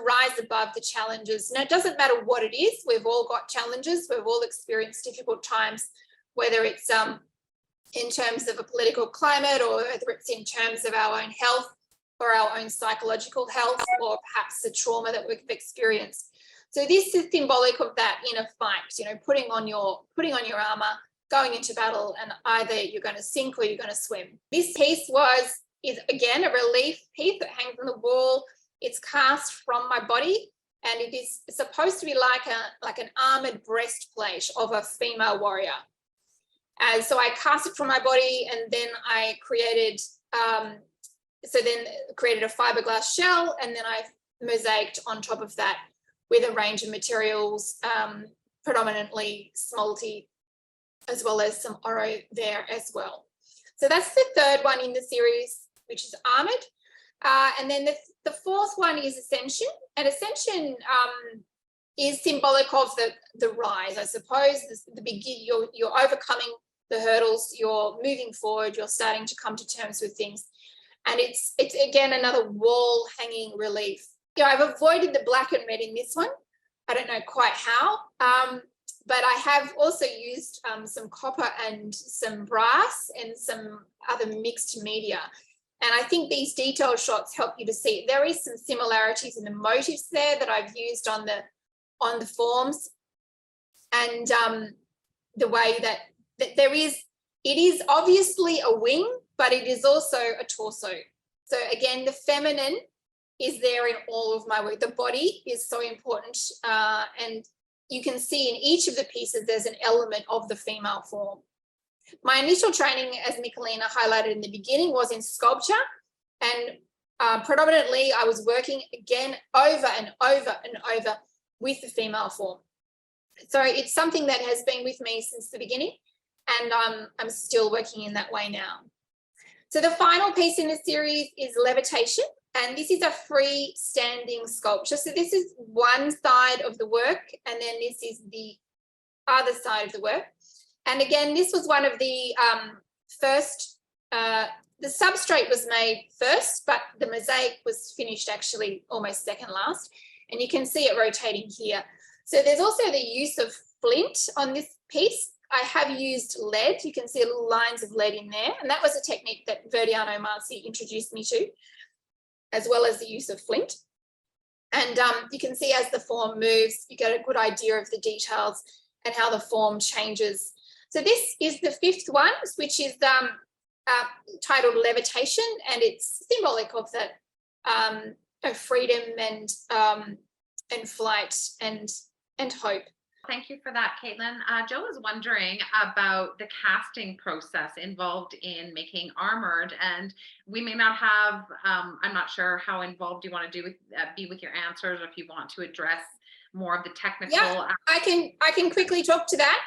rise above the challenges. Now, it doesn't matter what it is. We've all got challenges. We've all experienced difficult times, whether it's in terms of a political climate or whether it's in terms of our own health or our own psychological health or perhaps the trauma that we've experienced. So this is symbolic of that inner fight, putting on your armour, going into battle, and either you're going to sink or you're going to swim. This piece is again a relief piece that hangs on the wall. It's cast from my body, and it is supposed to be like an armoured breastplate of a female warrior. And so I cast it from my body, and then I created a fiberglass shell, and then I mosaicked on top of that with a range of materials, predominantly smalty, as well as some oro there as well. So that's the third one in the series, which is Armoured. And then the fourth one is Ascension. And Ascension is symbolic of the rise, I suppose. You're overcoming the hurdles, you're moving forward, you're starting to come to terms with things. And it's again another wall hanging relief. I've avoided the black and red in this one. I don't know quite how, but I have also used some copper and some brass and some other mixed media. And I think these detail shots help you to see. There is some similarities in the motifs there that I've used on the forms, and the way that it is obviously a wing, but it is also a torso. So again, the feminine is there in all of my work. The body is so important, and you can see in each of the pieces there's an element of the female form. My initial training, as Michelina highlighted in the beginning, was in sculpture, and predominantly I was working again over and over and over with the female form. So it's something that has been with me since the beginning, and I'm still working in that way now. So the final piece in the series is Levitation, and this is a freestanding sculpture. So this is one side of the work, and then this is the other side of the work. And again, this was one of the first, the substrate was made first, but the mosaic was finished actually almost second last. And you can see it rotating here. So there's also the use of flint on this piece. I have used lead. You can see little lines of lead in there. And that was a technique that Verdiano Marzi introduced me to, as well as the use of flint. And you can see as the form moves, you get a good idea of the details and how the form changes. So this is the fifth one, which is titled Levitation, and it's symbolic of that of freedom and flight and hope. Thank you for that, Caitlin. Joe is wondering about the casting process involved in making Armoured, and we may not have, I'm not sure how involved you want to be with your answers, or if you want to address more of the technical. Yeah, I can quickly talk to that.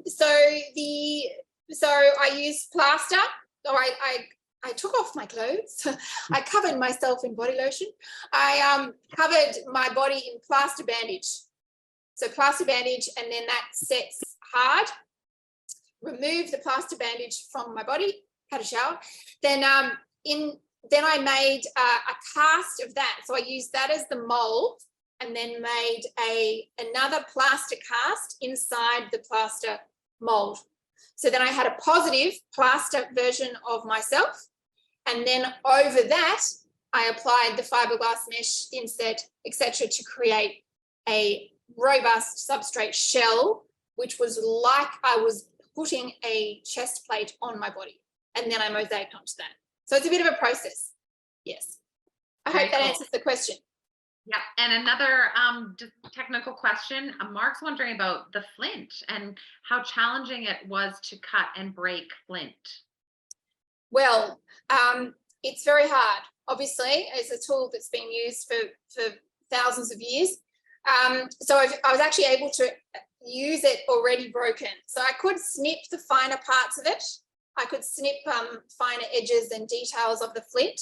So I use plaster, or I I took off my clothes. I covered myself in body lotion. I covered my body in plaster bandage. So plaster bandage, and then that sets hard. Remove the plaster bandage from my body, had a shower. Then I made a cast of that. So I used that as the mold, and then made another plaster cast inside the plaster mold. So then I had a positive plaster version of myself. And then over that, I applied the fiberglass mesh, thin set, etc., to create a robust substrate shell, which was like I was putting a chest plate on my body. And then I mosaicked onto that. So it's a bit of a process. Yes. I hope that answers the question. Yeah, and another just technical question. Mark's wondering about the flint and how challenging it was to cut and break flint. Well, it's very hard. Obviously, it's a tool that's been used for thousands of years. So I was actually able to use it already broken. So I could snip the finer parts of it. I could snip finer edges and details of the flint.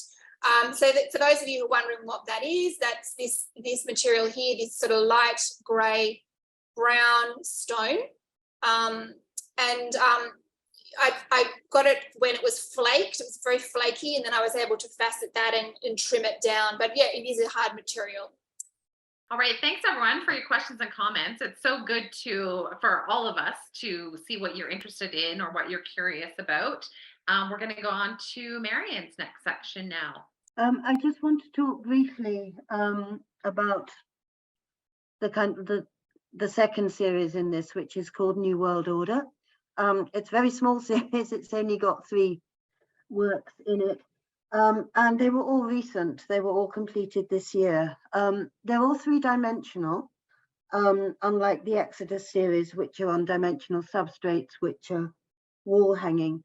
So that for those of you who are wondering what that is, that's this material here, this sort of light grey brown stone. I got it when it was flaked. It was very flaky, and then I was able to facet that and trim it down. But yeah, it is a hard material. All right, thanks everyone for your questions and comments. It's so good for all of us to see what you're interested in or what you're curious about. We're going to go on to Marian's next section now. I just want to talk briefly about the second series in this, which is called New World Order. It's a very small series. It's only got 3 works in it. And they were all recent. They were all completed this year. They're all 3-dimensional, unlike the Exodus series, which are on dimensional substrates, which are wall hanging.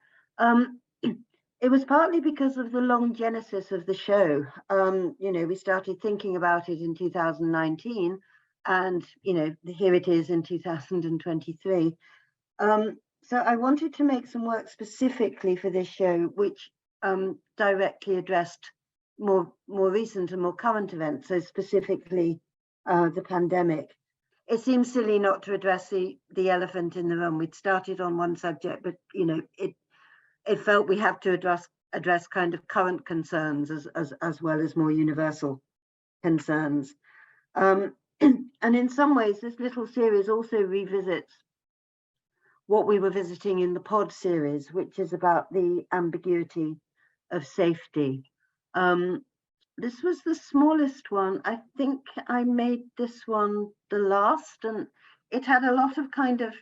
It was partly because of the long genesis of the show. We started thinking about it in 2019, and here it is in 2023. So I wanted to make some work specifically for this show, which directly addressed more recent and more current events, so specifically the pandemic. It seems silly not to address the elephant in the room. We'd started on one subject, but it felt we have to address kind of current concerns as well as more universal concerns. And in some ways, this little series also revisits what we were visiting in the pod series, which is about the ambiguity of safety. This was the smallest one. I think I made this one the last, and it had a lot of kind of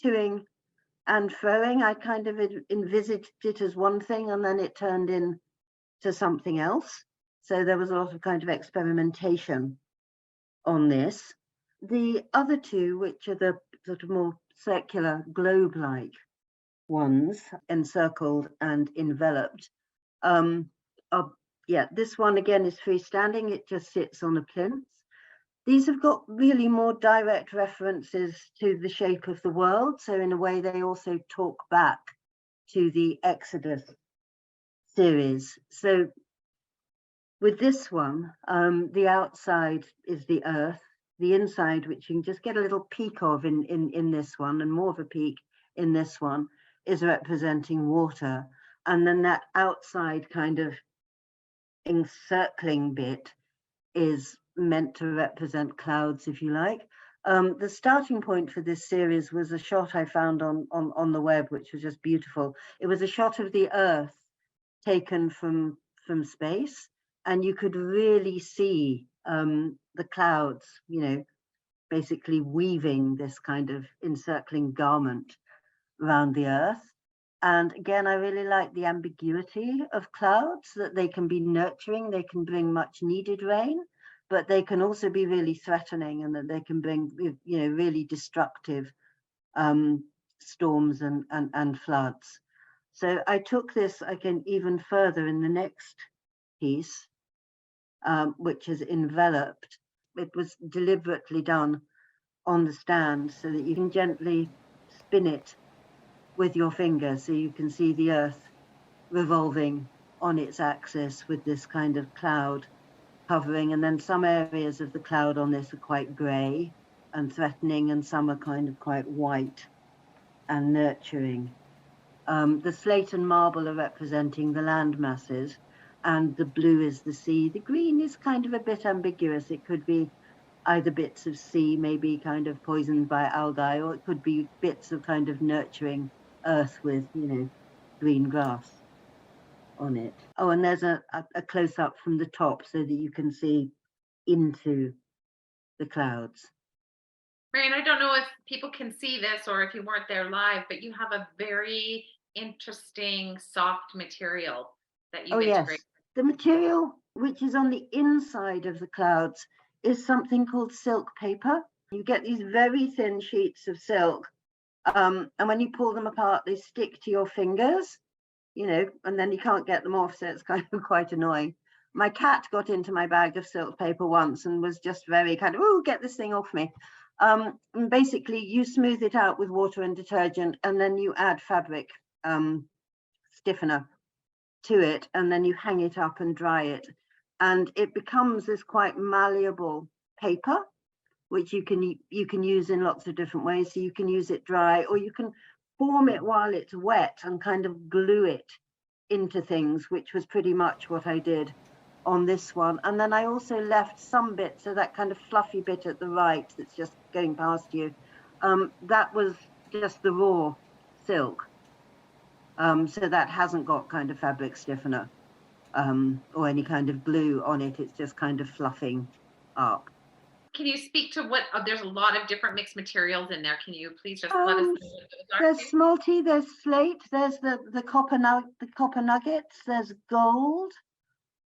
toing and throwing. I kind of envisaged it as one thing, and then it turned into something else. So there was a lot of kind of experimentation on this. The other 2, which are the sort of more circular globe-like ones, encircled and enveloped. This one again is freestanding. It just sits on a plinth. These have got really more direct references to the shape of the world. So in a way, they also talk back to the Exodus series. So with this one, the outside is the earth. The inside, which you can just get a little peek of in this one, and more of a peek in this one, is representing water. And then that outside kind of encircling bit is meant to represent clouds, if you like. The starting point for this series was a shot I found on the web, which was just beautiful. It was a shot of the Earth taken from space, and you could really see the clouds, basically weaving this kind of encircling garment around the Earth. And again, I really like the ambiguity of clouds, that they can be nurturing, they can bring much needed rain, but they can also be really threatening, and that they can bring, really destructive storms and floods. So I took this again even further in the next piece, which is enveloped. It was deliberately done on the stand so that you can gently spin it with your finger, so you can see the Earth revolving on its axis with this kind of cloud covering, and then some areas of the cloud on this are quite grey and threatening, and some are kind of quite white and nurturing. The slate and marble are representing the land masses, and the blue is the sea. The green is kind of a bit ambiguous. It could be either bits of sea, maybe kind of poisoned by algae, or it could be bits of kind of nurturing earth with, you know, green grass on it. Oh, and there's a close-up from the top so that you can see into the clouds. Marian, I don't know if people can see this or if you weren't there live, but you have a very interesting soft material that you integrate. Yes. The material which is on the inside of the clouds is something called silk paper. You get these very thin sheets of silk, and when you pull them apart, they stick to your fingers, you know, and then you can't get them off, so it's kind of quite annoying. My cat got into my bag of silk paper once and was just very kind of, oh, get this thing off me. And basically, you smooth it out with water and detergent, and then you add fabric stiffener to it, and then you hang it up and dry it. And it becomes this quite malleable paper, which you can use in lots of different ways. So you can use it dry, or you can form it while it's wet and kind of glue it into things, which was pretty much what I did on this one. And then I also left some bits, so that kind of fluffy bit at the right that's just going past you, that was just the raw silk. So that hasn't got kind of fabric stiffener or any kind of glue on it. It's just kind of fluffing up. Can you speak to what, there's a lot of different mixed materials in there. Can you please just let us know what those are? There's smalty, there's slate, there's the copper nuggets, there's gold.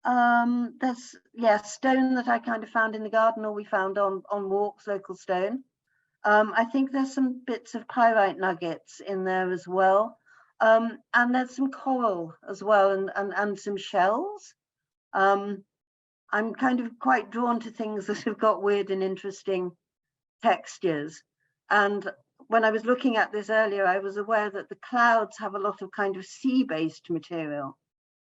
There's, yeah, stone that I kind of found in the garden, or we found on walks, local stone. I think there's some bits of pyrite nuggets in there as well. And there's some coral as well, and some shells. I'm kind of quite drawn to things that have got weird and interesting textures. And when I was looking at this earlier, I was aware that the clouds have a lot of kind of sea-based material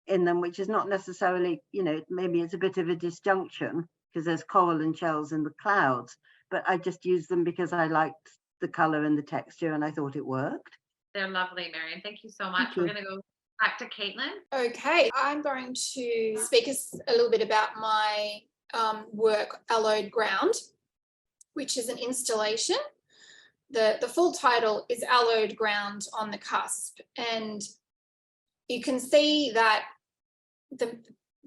in them, which is not necessarily, you know, maybe it's a bit of a disjunction because there's coral and shells in the clouds, but I just used them because I liked the color and the texture and I thought it worked. They're lovely, Marian. Thank you so much. We're going to go back to Caitlin. Okay, I'm going to speak a little bit about my work, Allowed Ground, which is an installation. The full title is Allowed Ground on the Cusp, and you can see that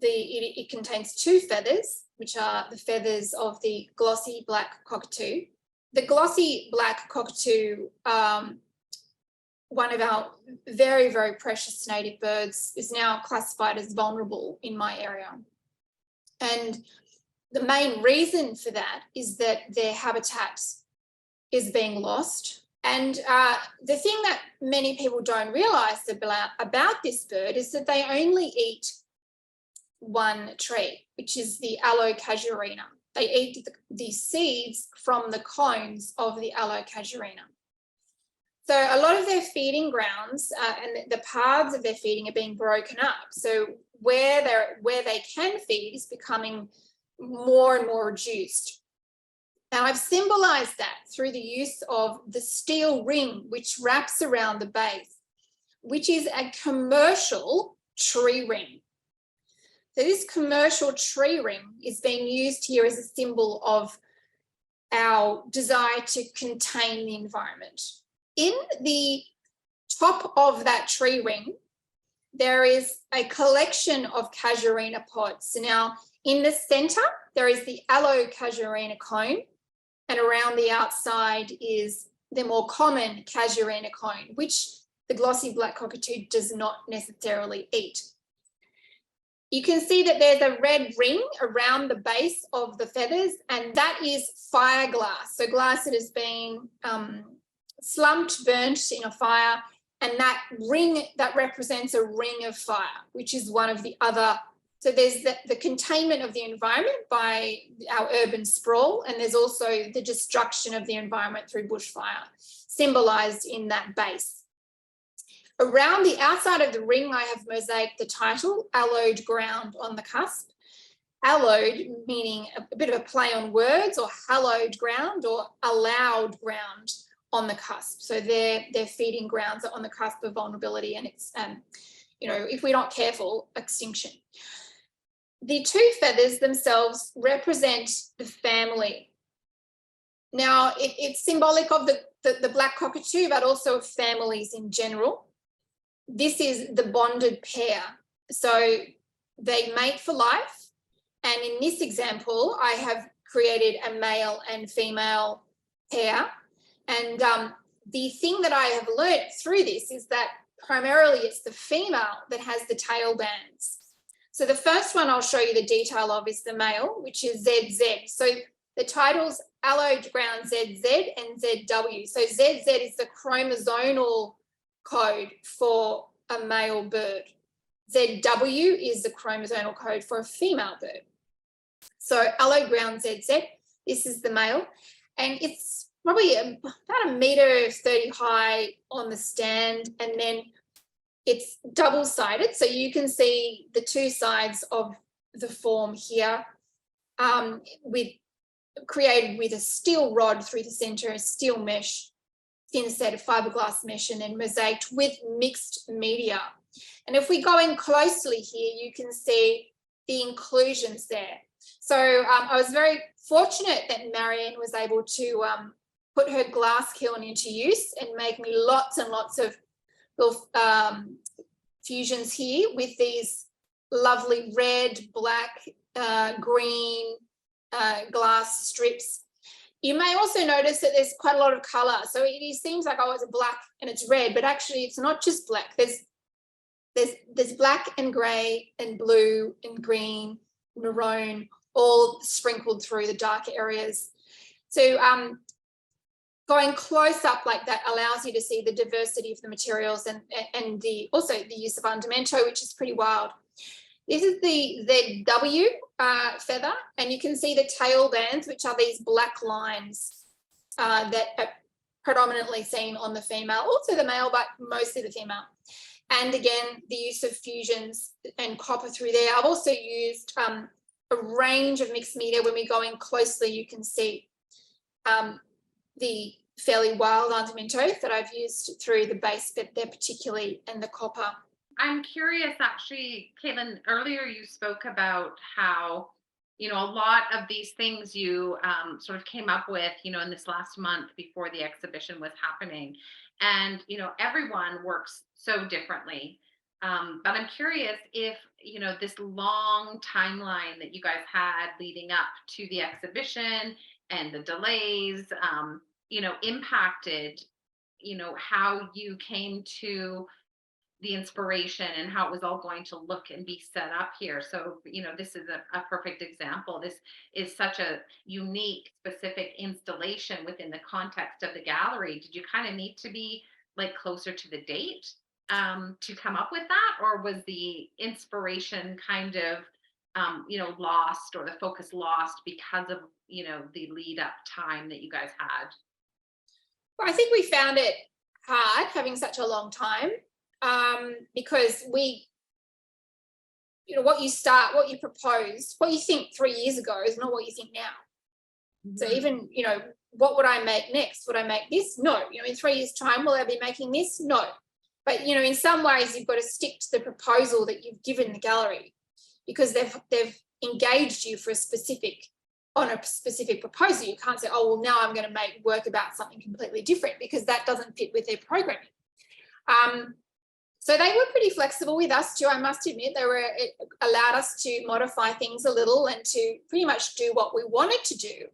it contains two feathers, which are the feathers of the glossy black cockatoo. The glossy black cockatoo, one of our very, very precious native birds, is now classified as vulnerable in my area. And the main reason for that is that their habitat is being lost. And the thing that many people don't realise about this bird is that they only eat one tree, which is the aloe casuarina. They eat the seeds from the cones of the aloe casuarina. So a lot of their feeding grounds and the paths of their feeding are being broken up. So where they can feed is becoming more and more reduced. Now I've symbolised that through the use of the steel ring, which wraps around the base, which is a commercial tree ring. So this commercial tree ring is being used here as a symbol of our desire to contain the environment. In the top of that tree ring, there is a collection of casuarina pods. So now in the centre, there is the aloe casuarina cone, and around the outside is the more common casuarina cone, which the glossy black cockatoo does not necessarily eat. You can see that there's a red ring around the base of the feathers, and that is fire glass. So glass that has been slumped, burnt in a fire, and that ring, that represents a ring of fire, which is one of the other. So there's the containment of the environment by our urban sprawl, and there's also the destruction of the environment through bushfire, symbolised in that base. Around the outside of the ring, I have mosaicked the title, Allowed Ground, on the cusp. Allowed meaning a bit of a play on words, or hallowed ground, or allowed ground on the cusp. So their feeding grounds are on the cusp of vulnerability, and it's, you know, if we're not careful, extinction. The two feathers themselves represent the family. Now, it's symbolic of the black cockatoo, but also of families in general. This is the bonded pair. So they mate for life. And in this example, I have created a male and female pair. And the thing that I have learnt through this is that primarily it's the female that has the tail bands. So the first one I'll show you the detail of is the male, which is ZZ. So the title's Allowed Ground ZZ and ZW. So ZZ is the chromosomal code for a male bird. ZW is the chromosomal code for a female bird. So Allowed Ground ZZ, this is the male, and it's probably about 1.30 meters high on the stand, and then it's double-sided, so you can see the two sides of the form here, created with a steel rod through the centre, a steel mesh, thin set of fiberglass mesh, and then mosaicked with mixed media. And if we go in closely here, you can see the inclusions there. So I was very fortunate that Marian was able to put her glass kiln into use and make me lots and lots of little fusions here with these lovely red, black, green glass strips. You may also notice that there's quite a lot of colour. So it seems like, oh, it's black and it's red, but actually it's not just black. There's black and grey and blue and green, maroon, all sprinkled through the darker areas. So going close up like that allows you to see the diversity of the materials and also the use of undimento, which is pretty wild. This is the ZW feather, and you can see the tail bands, which are these black lines that are predominantly seen on the female, also the male, but mostly the female. And again, the use of fusions and copper through there. I've also used a range of mixed media. When we go in closely, you can see the fairly wild undimento that I've used through the base bit there particularly, and the copper. I'm curious, actually, Caitlin, earlier you spoke about how, you know, a lot of these things you sort of came up with, you know, in this last month before the exhibition was happening. And, you know, everyone works so differently. But I'm curious if, you know, this long timeline that you guys had leading up to the exhibition and the delays, you know, impacted, you know, how you came to the inspiration and how it was all going to look and be set up here. So, you know, this is a perfect example. This is such a unique, specific installation within the context of the gallery. Did you kind of need to be like closer to the date to come up with that? Or was the inspiration kind of, you know, lost, or the focus lost because of, you know, the lead up time that you guys had? Well, I think we found it hard having such a long time. Because we, you know, what you propose, what you think 3 years ago is not what you think now. Mm-hmm. So even, you know, what would I make next? Would I make this? No. You know, in 3 years' time, will I be making this? No. But, you know, in some ways, you've got to stick to the proposal that you've given the gallery, because they've engaged you for a specific proposal. You can't say, oh, well, now I'm going to make work about something completely different, because that doesn't fit with their programming. So they were pretty flexible with us too, I must admit. It allowed us to modify things a little and to pretty much do what we wanted to do.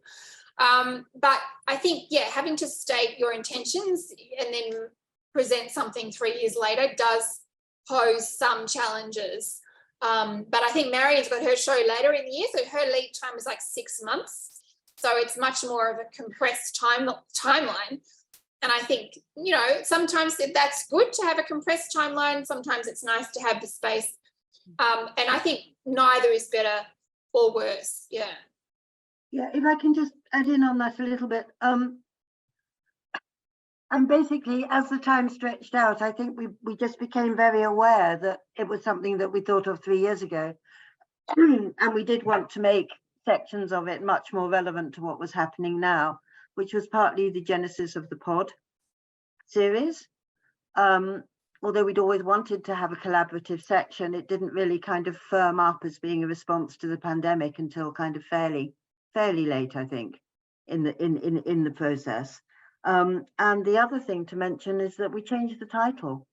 But I think, yeah, having to state your intentions and then present something 3 years later does pose some challenges. But I think Marian's got her show later in the year, so her lead time is like 6 months. So it's much more of a compressed timeline. And I think, you know, sometimes that's good to have a compressed timeline. Sometimes it's nice to have the space. And I think neither is better or worse. Yeah. Yeah, if I can just add in on that a little bit. And basically, as the time stretched out, I think we just became very aware that it was something that we thought of 3 years ago. And we did want to make sections of it much more relevant to what was happening now, which was partly the genesis of the pod series. Although we'd always wanted to have a collaborative section, it didn't really kind of firm up as being a response to the pandemic until kind of fairly late, I think, in the process. And the other thing to mention is that we changed the title.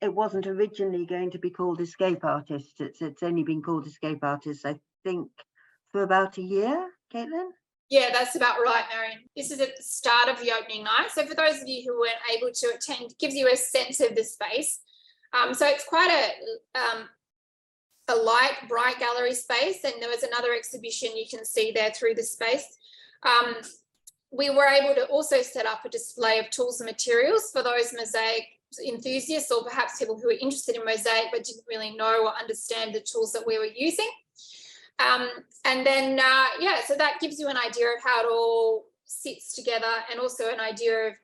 It wasn't originally going to be called Escape Artists. It's only been called Escape Artists, I think, for about a year, Caitlin? Yeah, that's about right, Marian. This is at the start of the opening night. So for those of you who weren't able to attend, it gives you a sense of the space. So it's quite a light, bright gallery space, and there was another exhibition you can see there through the space. We were able to also set up a display of tools and materials for those mosaic enthusiasts, or perhaps people who are interested in mosaic but didn't really know or understand the tools that we were using. And then, so that gives you an idea of how it all sits together, and also an idea of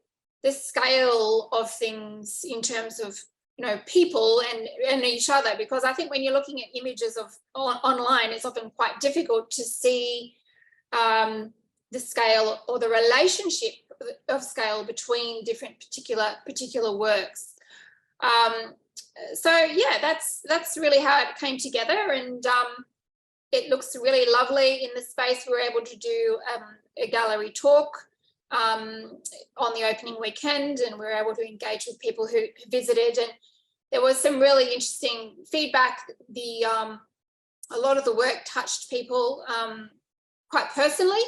the scale of things in terms of, people and each other, because I think when you're looking at images of online, it's often quite difficult to see the scale or the relationship of scale between different particular works. That's really how it came together, and it looks really lovely in the space. We were able to do a gallery talk on the opening weekend, and we were able to engage with people who visited, and there was some really interesting feedback. A lot of the work touched people quite personally,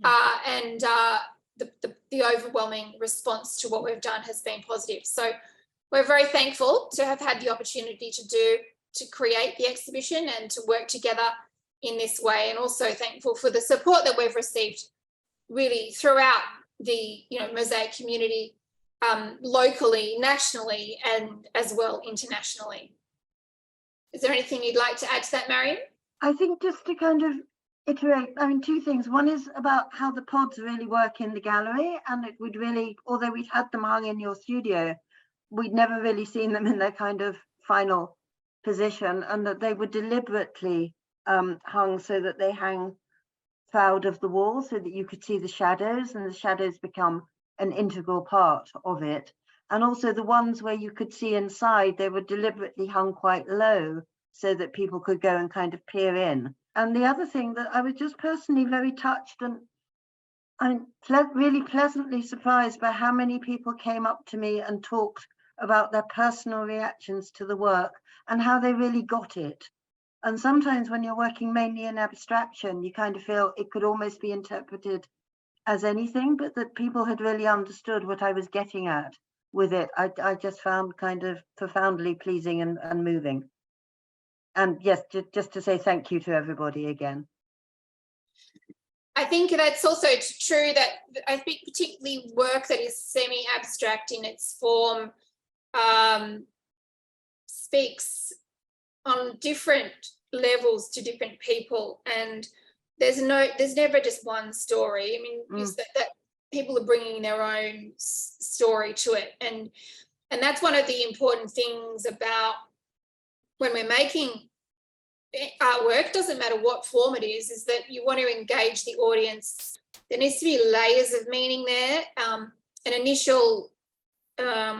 and the overwhelming response to what we've done has been positive. So we're very thankful to have had the opportunity to create the exhibition and to work together in this way, and also thankful for the support that we've received really throughout the mosaic community, locally, nationally, and as well internationally. Is there anything you'd like to add to that, Marian? I think just to kind of iterate, two things. One is about how the pods really work in the gallery, and it would really, although we'd had them hung in your studio, we'd never really seen them in their kind of final position, and that they were deliberately hung so that they hang proud of the wall, so that you could see the shadows, and the shadows become an integral part of it. And also the ones where you could see inside, they were deliberately hung quite low so that people could go and kind of peer in. And the other thing that I was just personally very touched, and I'm really pleasantly surprised by how many people came up to me and talked about their personal reactions to the work and how they really got it. And sometimes when you're working mainly in abstraction, you kind of feel it could almost be interpreted as anything, but that people had really understood what I was getting at with it. I just found kind of profoundly pleasing and moving. And yes, just to say thank you to everybody again. I think that's also true, that I think particularly work that is semi-abstract in its form speaks on different levels to different people, and there's never just one story. I mean, that people are bringing their own story to it, and that's one of the important things about when we're making artwork, doesn't matter what form it is that you want to engage the audience. There needs to be layers of meaning there, an initial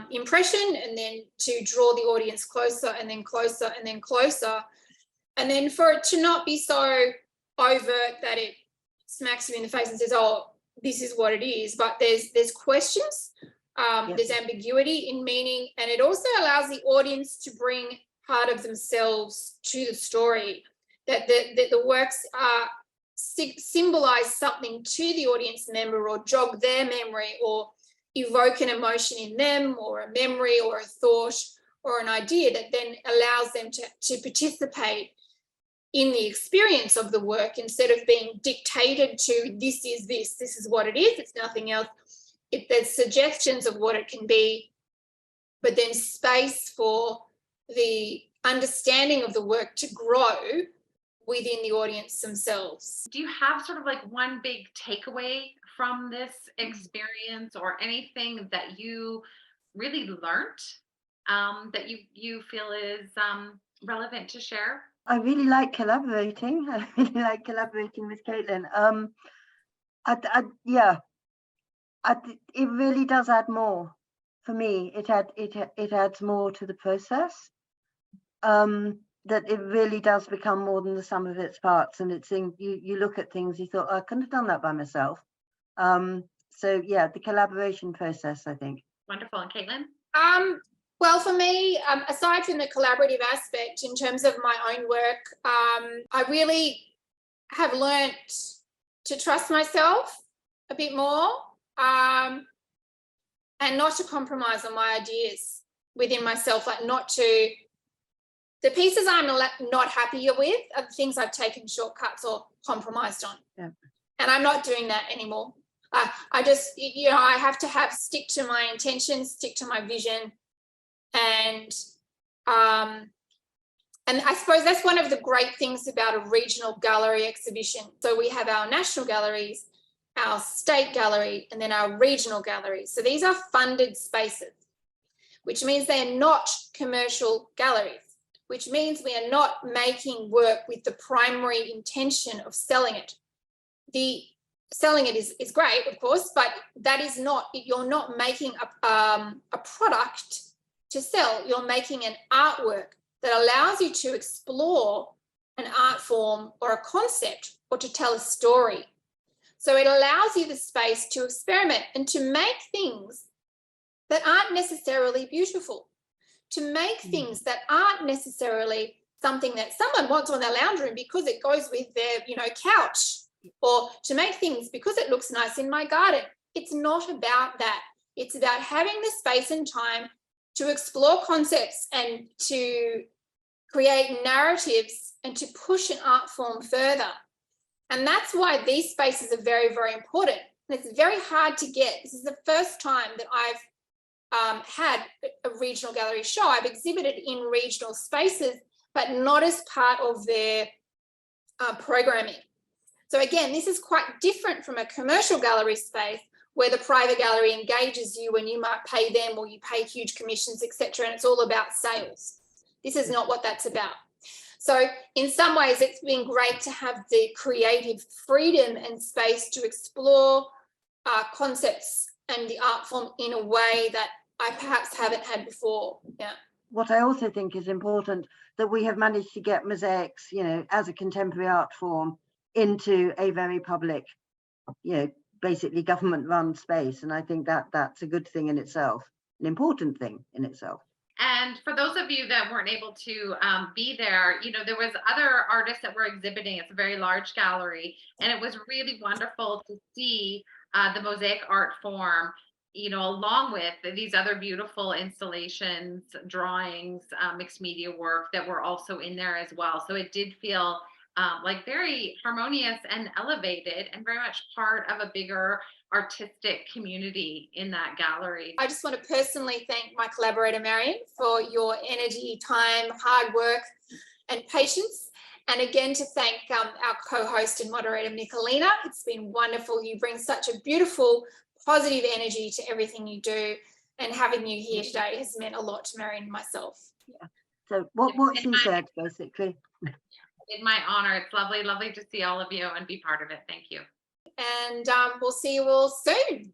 impression, and then to draw the audience closer and then closer and then closer, and then for it to not be so overt that it smacks you in the face and says, oh, this is what it is, but there's questions, there's ambiguity in meaning, and it also allows the audience to bring part of themselves to the story, that the works symbolize something to the audience member, or jog their memory, or evoke an emotion in them, or a memory or a thought or an idea that then allows them to participate in the experience of the work, instead of being dictated to this is what it is, it's nothing else. There's suggestions of what it can be, but then space for the understanding of the work to grow within the audience themselves. Do you have sort of like one big takeaway from this experience, or anything that you really learned that you feel is relevant to share? I really like collaborating. I really like collaborating with Caitlin. It really does add more for me. It adds more to the process. That it really does become more than the sum of its parts. And it's you look at things, you thought, oh, I couldn't have done that by myself. So yeah, the collaboration process, I think. Wonderful. And Caitlin? Well, for me, aside from the collaborative aspect, in terms of my own work, I really have learnt to trust myself a bit more, and not to compromise on my ideas within myself, like the pieces I'm not happier with are the things I've taken shortcuts or compromised on. Yeah. And I'm not doing that anymore. I just, I have to stick to my intentions, stick to my vision. And I suppose that's one of the great things about a regional gallery exhibition. So we have our national galleries, our state gallery, and then our regional galleries. So these are funded spaces, which means they are not commercial galleries, which means we are not making work with the primary intention of selling it. The selling it is great, of course, but that is not, you're not making a product to sell. You're making an artwork that allows you to explore an art form or a concept, or to tell a story. So it allows you the space to experiment and to make things that aren't necessarily beautiful, to make things that aren't necessarily something that someone wants on their lounge room because it goes with their, couch, or to make things because it looks nice in my garden. It's not about that. It's about having the space and time to explore concepts and to create narratives and to push an art form further. And that's why these spaces are very, very important. And it's very hard to get. This is the first time that I've had a regional gallery show. I've exhibited in regional spaces, but not as part of their programming. So again, this is quite different from a commercial gallery space where the private gallery engages you and you might pay them or you pay huge commissions, etc. And it's all about sales. This is not what that's about. So in some ways, it's been great to have the creative freedom and space to explore concepts and the art form in a way that I perhaps haven't had before. Yeah. What I also think is important, that we have managed to get mosaics, as a contemporary art form, into a very public, basically government-run space. And I think that that's a good thing in itself, an important thing in itself. And for those of you that weren't able to be there, there was other artists that were exhibiting. It's a very large gallery, and it was really wonderful to see the mosaic art form, along with these other beautiful installations, drawings, mixed media work that were also in there as well. So it did feel like very harmonious and elevated, and very much part of a bigger artistic community in that gallery. I just want to personally thank my collaborator, Marian, for your energy, time, hard work and patience. And again, to thank our co-host and moderator, Nicolina. It's been wonderful. You bring such a beautiful, positive energy to everything you do. And having you here today has meant a lot to Marian and myself. Yeah. So what she said, basically. In my honor. It's lovely to see all of you and be part of it. Thank you. And we'll see you all soon.